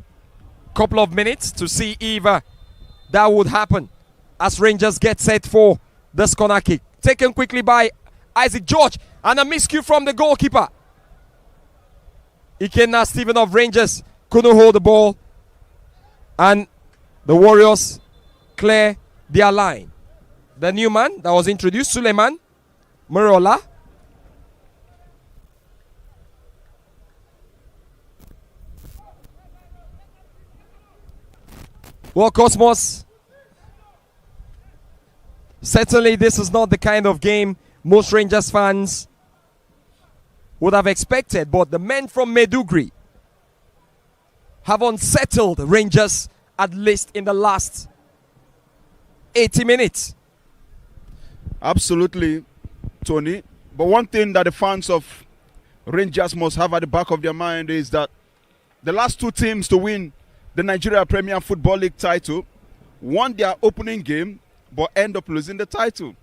B: couple of minutes to see if that would happen as Rangers get set for this corner kick. Taken quickly by Isaac George, and a miscue from the goalkeeper. Ikenna Stephen of Rangers couldn't hold the ball, and the Warriors clear their line. The new man that was introduced, Suleiman Murola. Well, Cosmos, certainly this is not the kind of game most Rangers fans would have expected, but the men from Medugri have unsettled Rangers at least in the last 80 minutes.
A: Absolutely, Tony. But one thing that the fans of Rangers must have at the back of their mind is that the last two teams to win the Nigeria Premier Football League title won their opening game but end up losing the title.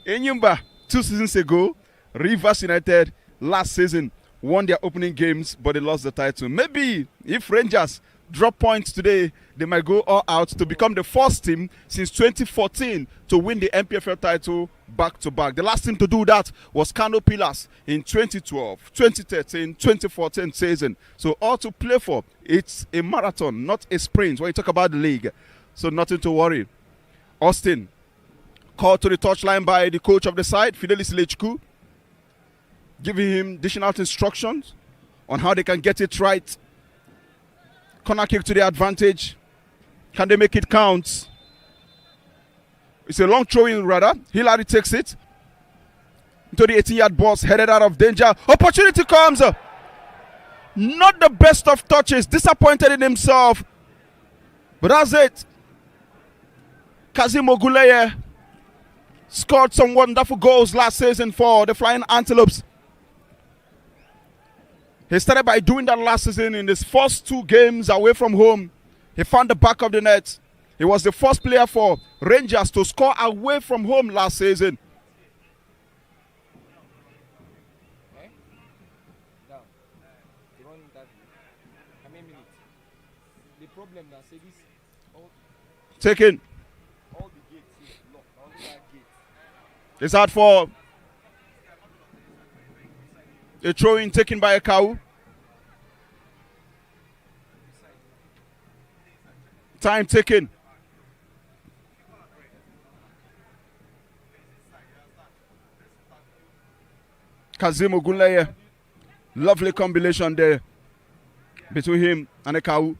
A: Enyimba 2 seasons ago, Rivers United last season won their opening games but they lost the title. Maybe if Rangers drop points today, they might go all out to become the first team since 2014 to win the NPFL title back-to-back. The last team to do that was Kano Pillars in 2012, 2013, 2014 season. So all to play for. It's a marathon, not a sprint when you talk about the league. So nothing to worry. Austin called to the touchline by the coach of the side, Fidelis Lechku, giving him additional instructions on how they can get it right. Corner kick to their advantage. Can they make it count? It's a long throw-in rather. Hillary takes it into the 18-yard box, headed out of danger. Opportunity comes. Not the best of touches. Disappointed in himself. But that's it. Kazim Oguleye scored some wonderful goals last season for the Flying Antelopes. He started by doing that last season in his first 2 games away from home. He found the back of the net. He was the first player for Rangers to score away from home last season. Taken. It's out for a throw-in taken by a cow. Time taken. Kazim Ogunleye. Lovely combination there between him and a cow.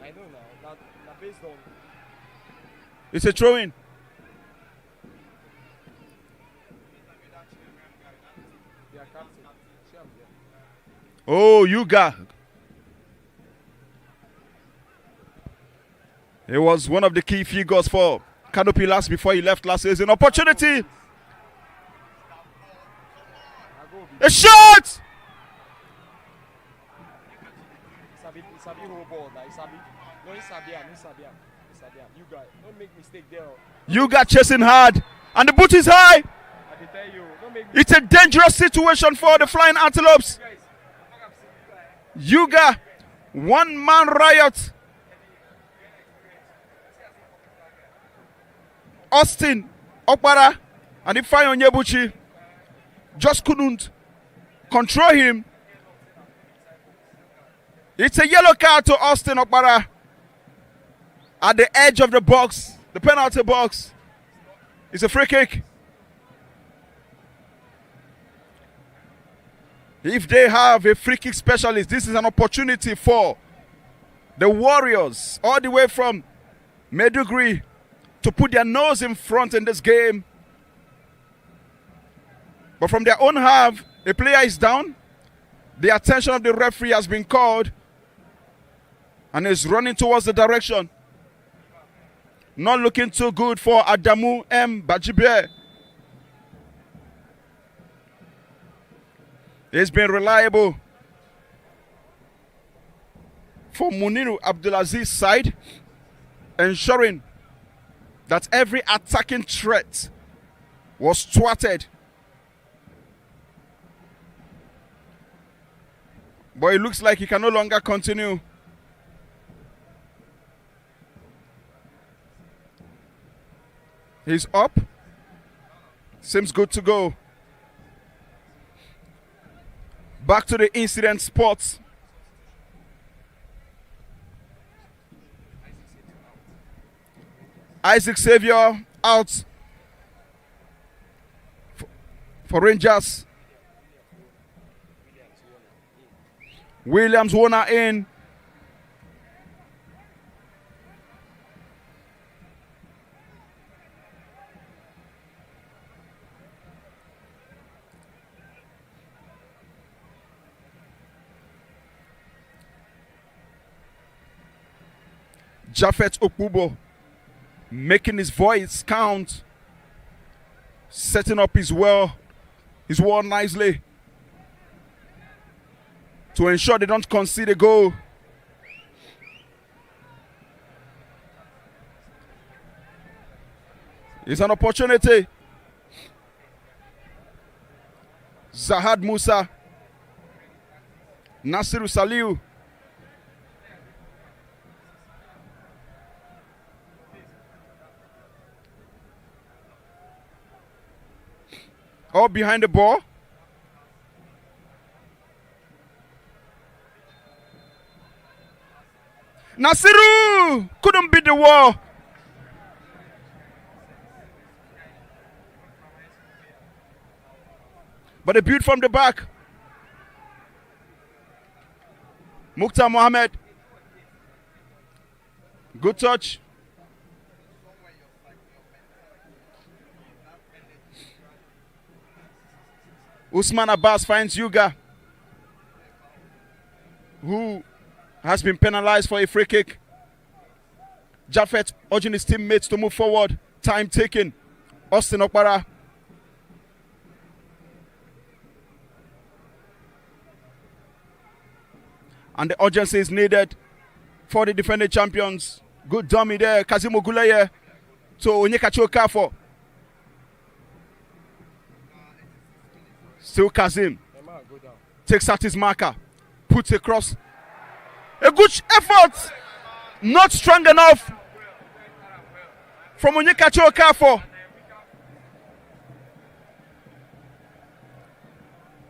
B: I know now. Based on.
A: It's a throw-in. Oh, Yuga. He was one of the key figures for Canopy last before he left last season. Opportunity. A shot.
B: Don't make mistake there.
A: Yuga chasing hard. And the boot is high. It's a dangerous situation for the Flying Antelopes. Yuga, one-man riot. Austin, Okpara, and Ifeanyi Onyebuchi just couldn't control him. It's a yellow card to Austin Okpara at the edge of the box, the penalty box. It's a free kick. If they have a free kick specialist, this is an opportunity for the Warriors all the way from Maiduguri to put their nose in front in this game. But from their own half, a player is down. The attention of the referee has been called and is running towards the direction. Not looking too good for Adamu M. Bajibe. He's been reliable for Muniru Abdulaziz's side, ensuring that every attacking threat was thwarted. But it looks like he can no longer continue. He's up. Seems good to go. Back to the incident spot. Isaac Xavier out for Rangers. Williams Warner in. Japhet Okubo making his voice count, setting up his wall nicely to ensure they don't concede a goal. It's an opportunity. Zahad Musa, Nasiru Saliu. All behind the ball. Nasiru couldn't beat the wall. But a beat from the back. Mukhtar Mohammed. Good touch. Usman Abbas finds Yuga, who has been penalized for a free kick. Japheth urging his teammates to move forward. Time taken. Austin Okpara. And the urgency is needed for the defending champions. Good dummy there. Kazim Oguleye to Onyekachi Okafor. Still Kazim. Takes out his marker. Puts across. A good effort. Not strong enough from Onyekachi Okafor.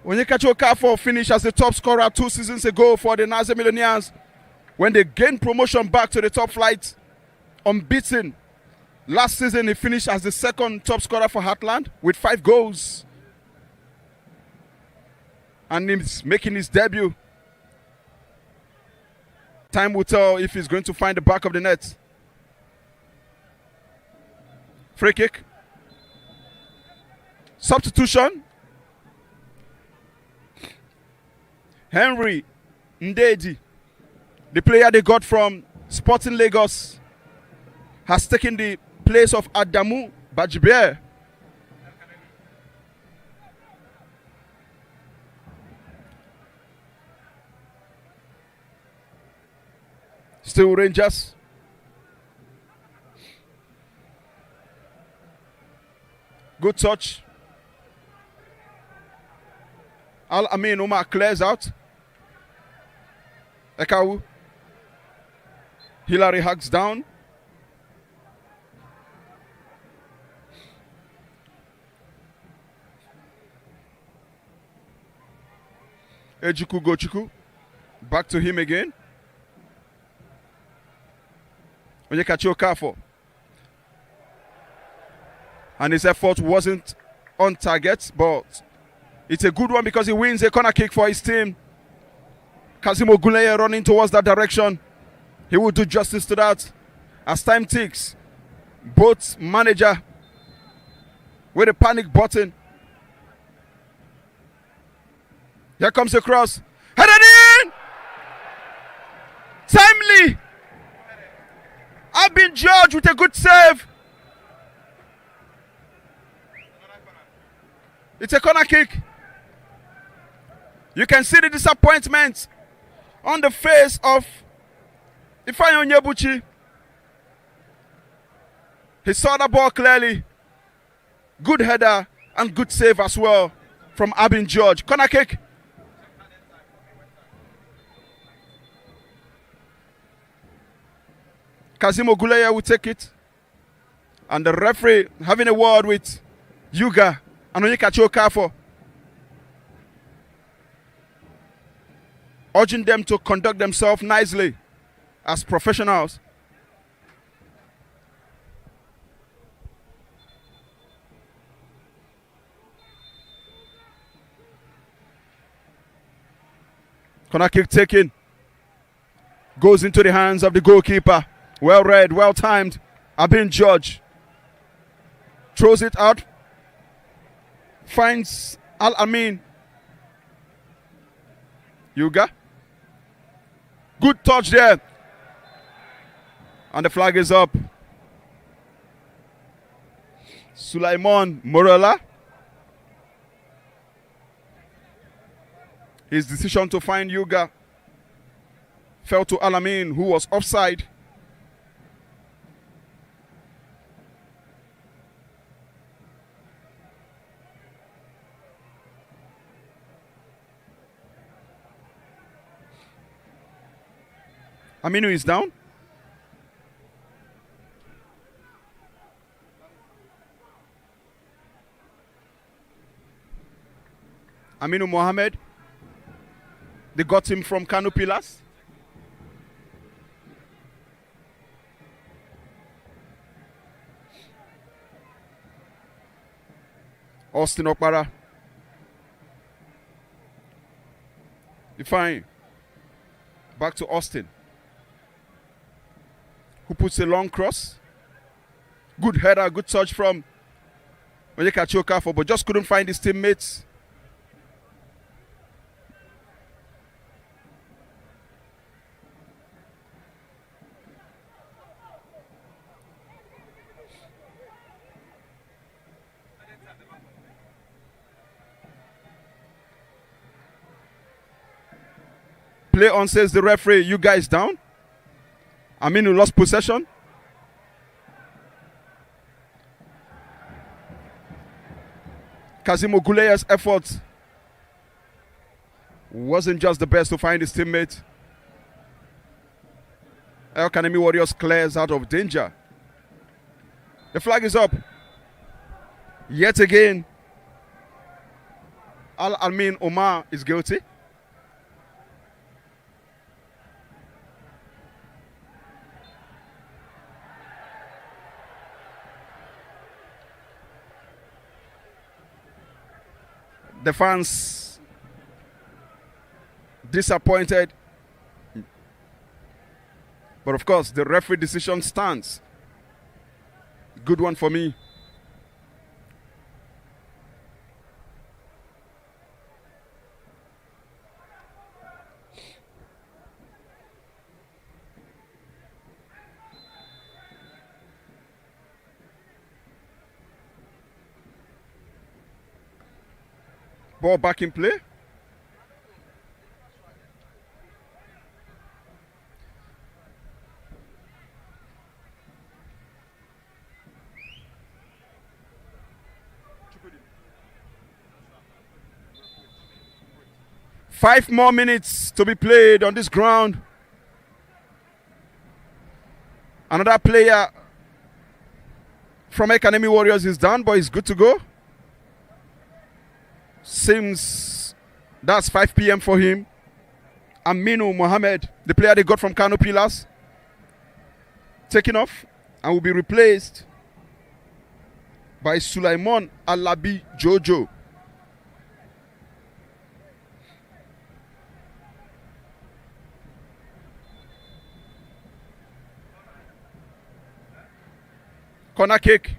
A: Onyekachi Okafor finished as the top scorer 2 seasons ago for the Naze Millionaires when they gained promotion back to the top flight, unbeaten. Last season he finished as the second top scorer for Heartland with 5 goals. And he's making his debut. Time will tell if he's going to find the back of the net. Free kick. Substitution. Henry Ndedi, the player they got from Sporting Lagos, has taken the place of Adamu Bajibe. Still Rangers. Good touch. Al-Amin Umar clears out. Ekawu. Hillary hugs down. Ejuku Gochuku. Back to him again. Onyekachi Okafor. And his effort wasn't on target, but it's a good one because he wins a corner kick for his team. Kazim Oguleye running towards that direction. He will do justice to that. As time ticks, both manager with a panic button. Here comes the cross. Headed in! Timely! I've been judged with a good save. It's a corner kick. You can see the disappointment on the face of Ifeanyi Onyebuchi. He saw the ball clearly. Good header and good save as well from Abin George. Corner kick. Kazim Oguleye will take it. And the referee having a word with Yuga and Onyekachi Okafor, urging them to conduct themselves nicely as professionals. Corner kick taken. Goes into the hands of the goalkeeper. Well read, well timed. Abin George throws it out. Finds Al-Amin. Yuga. Good touch there. And the flag is up. Sulaiman Morella. His decision to find Yuga fell to Al-Amin, who was offside. Aminu is down. Aminu Mohammed. They got him from Kano Pillars. Austin Okpara. Fine. Back to Austin, who puts a long cross. Good header, good touch from Onyekachi Okafor, but just couldn't find his teammates. Play on, says the referee. You guys down? Aminu lost possession. Kazim Oguleya's effort wasn't just the best to find his teammate. EL-KANEMI Warriors clears out of danger. The flag is up. Yet again, Al-Amin Omar is guilty. The fans disappointed, but of course the referee decision stands. Good one for me. Ball back in play. Five more minutes to be played on this ground. Another player from EL-KANEMI Warriors is down, but he's good to go. Seems that's 5 p.m. for him. Aminu Mohammed, the player they got from Kano Pillars, taken off and will be replaced by Sulaiman Alabi Jojo. Corner kick.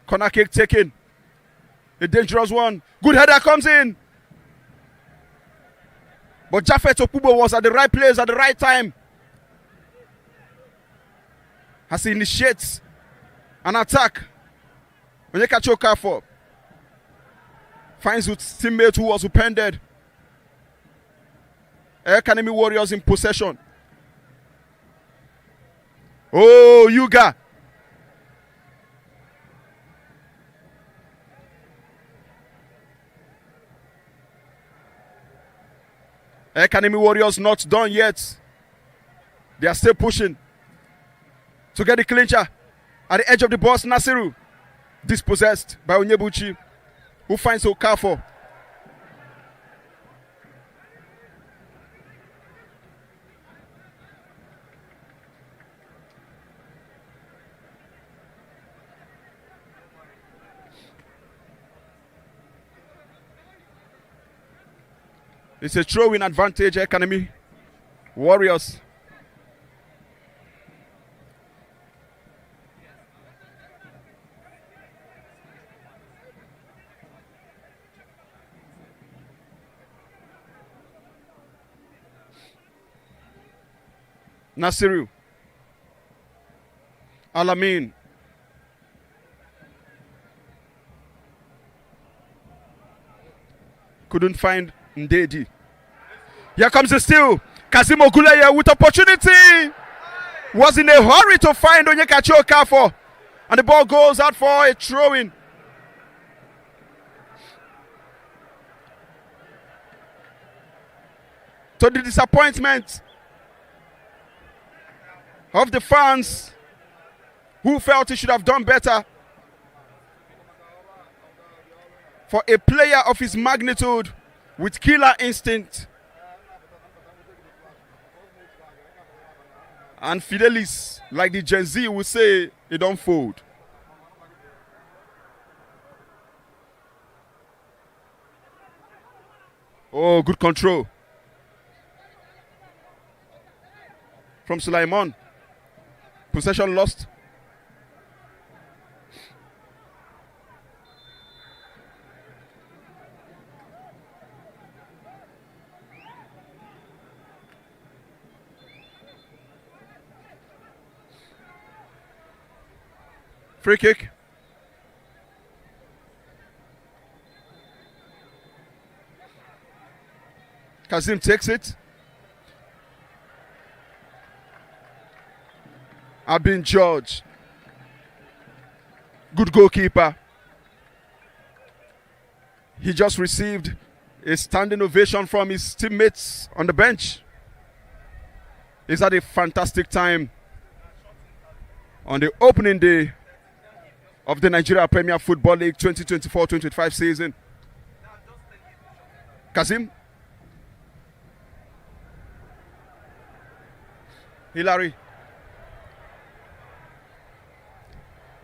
A: Corner kick taken. A dangerous one. Good header comes in. But Japhet Okubo was at the right place at the right time. As he initiates an attack. Onyekachi Okafor finds his teammate who was upended. EL-KANEMI Warriors in possession. Oh, Yuga. EL-KANEMI Warriors not done yet. They are still pushing to get the clincher. At the edge of the box, Nasiru dispossessed by Onyebuchi, who finds Okafor. It's a throw-in advantage, EL-KANEMI Warriors. Nasiru. Alamin. Couldn't find Ndedi. Here comes the steal. Kazim Oguleya with opportunity. Was in a hurry to find Onyekachi Okafor. And the ball goes out for a throw-in. To the disappointment of the fans who felt he should have done better. for a player of his magnitude with killer instinct. And Fidelis, like the Gen Z will say, it don't fold. Oh, good control from Sulaiman. Possession lost. Free kick. Kazim takes it. Abin George. Good goalkeeper. He just received a standing ovation from his teammates on the bench. He's had a fantastic time on the opening day of the Nigeria Premier Football League 2024-2025 season. Kazim. Hilary.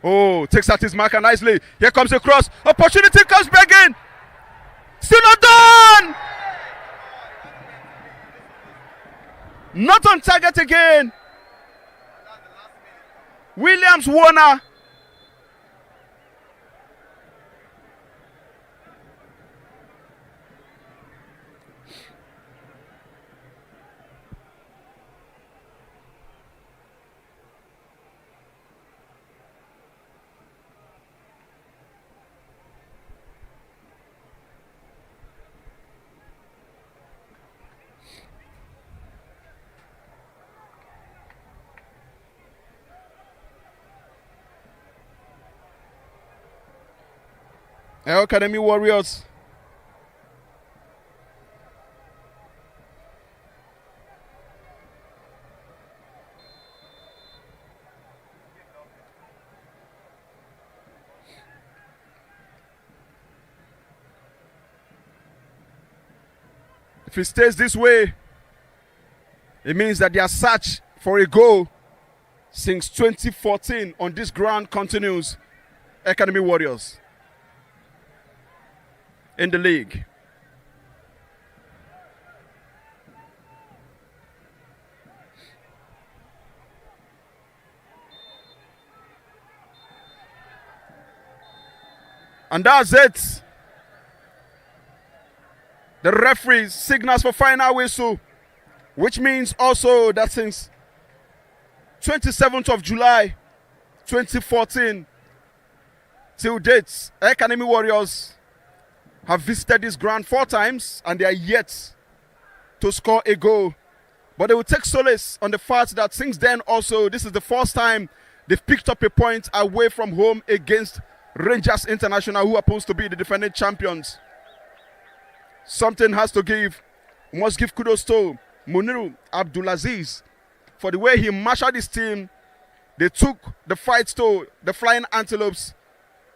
A: Oh, takes out his marker nicely. Here comes the cross. Opportunity comes back in. Still not done. Not on target again. Williams Warner. EL-KANEMI Warriors. If it stays this way, it means that their search for a goal since 2014 on this ground continues. EL-KANEMI Warriors in the league. And that's it. The referee signals for final whistle, which means also that since 27th of July 2014 till date, EL-KANEMI Warriors have visited this ground 4 times and they are yet to score a goal. But they will take solace on the fact that since then also, this is the first time they've picked up a point away from home against Rangers International, who happens to be the defending champions. Something has to give. We must give kudos to Muniru Abdulaziz for the way he marshaled his team. They took the fight to the Flying Antelopes,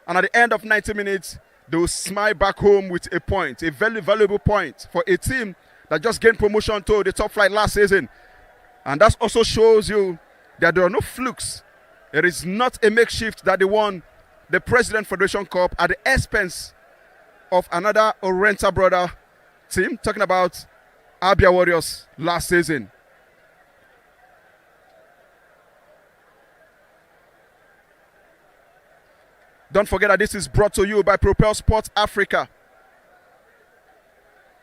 A: and at the end of 90 minutes, they will smile back home with a point, a very valuable point for a team that just gained promotion to the top flight last season. And that also shows you that there are no flukes. It is not a makeshift that they won the President Federation Cup at the expense of another Oriental brother team, talking about Abia Warriors last season. Don't forget that this is brought to you by Propel Sports Africa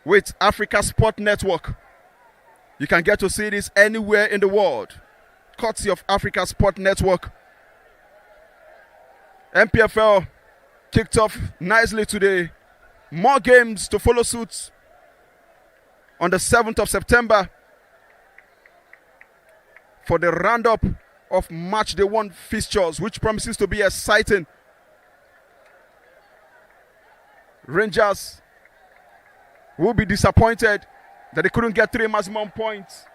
A: with Africa Sport Network. You can get to see this anywhere in the world, courtesy of Africa Sport Network. NPFL kicked off nicely today. More games to follow suit on the 7th of September for the roundup of match day 1 fixtures, which promises to be exciting. Rangers will be disappointed that they couldn't get 3 maximum points.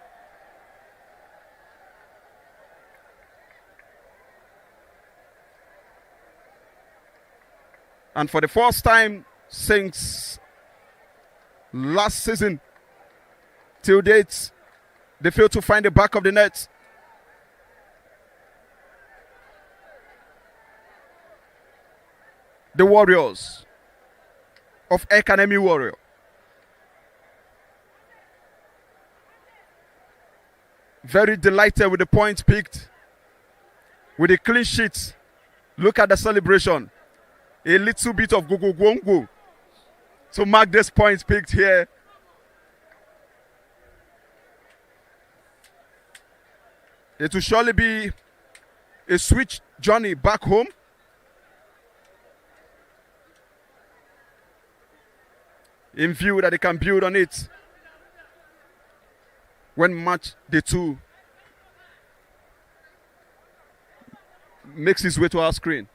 A: And for the first time since last season till date, they failed to find the back of the net. The Warriors of EL-KANEMI Warrior. Very delighted with the points picked, with the clean sheet. Look at the celebration. A little bit of go to mark this points picked here. It will surely be a switch journey back home. In view that they can build on it when match day 2 makes its way to our screen.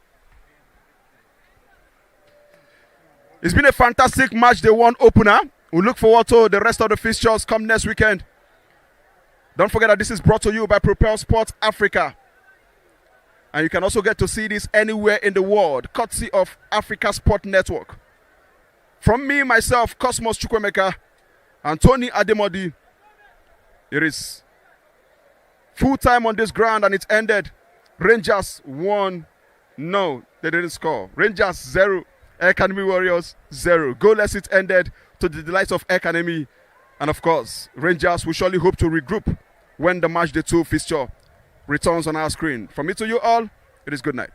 A: It's been a fantastic match day 1 opener. We look forward to the rest of the fixtures come next weekend. Don't forget that this is brought to you by Propel Sports Africa. And you can also get to see this anywhere in the world, courtesy of Africa Sport Network. From me, myself, Cosmos Chukwemeka, and Tony Ademodi, it is full time on this ground and it ended. Rangers 1. No, they didn't score. Rangers 0. EL-KANEMI Warriors 0. Goalless it ended, to the delight of EL-KANEMI. And of course, Rangers will surely hope to regroup when the match day 2 fixture returns on our screen. From me to you all, it is good night.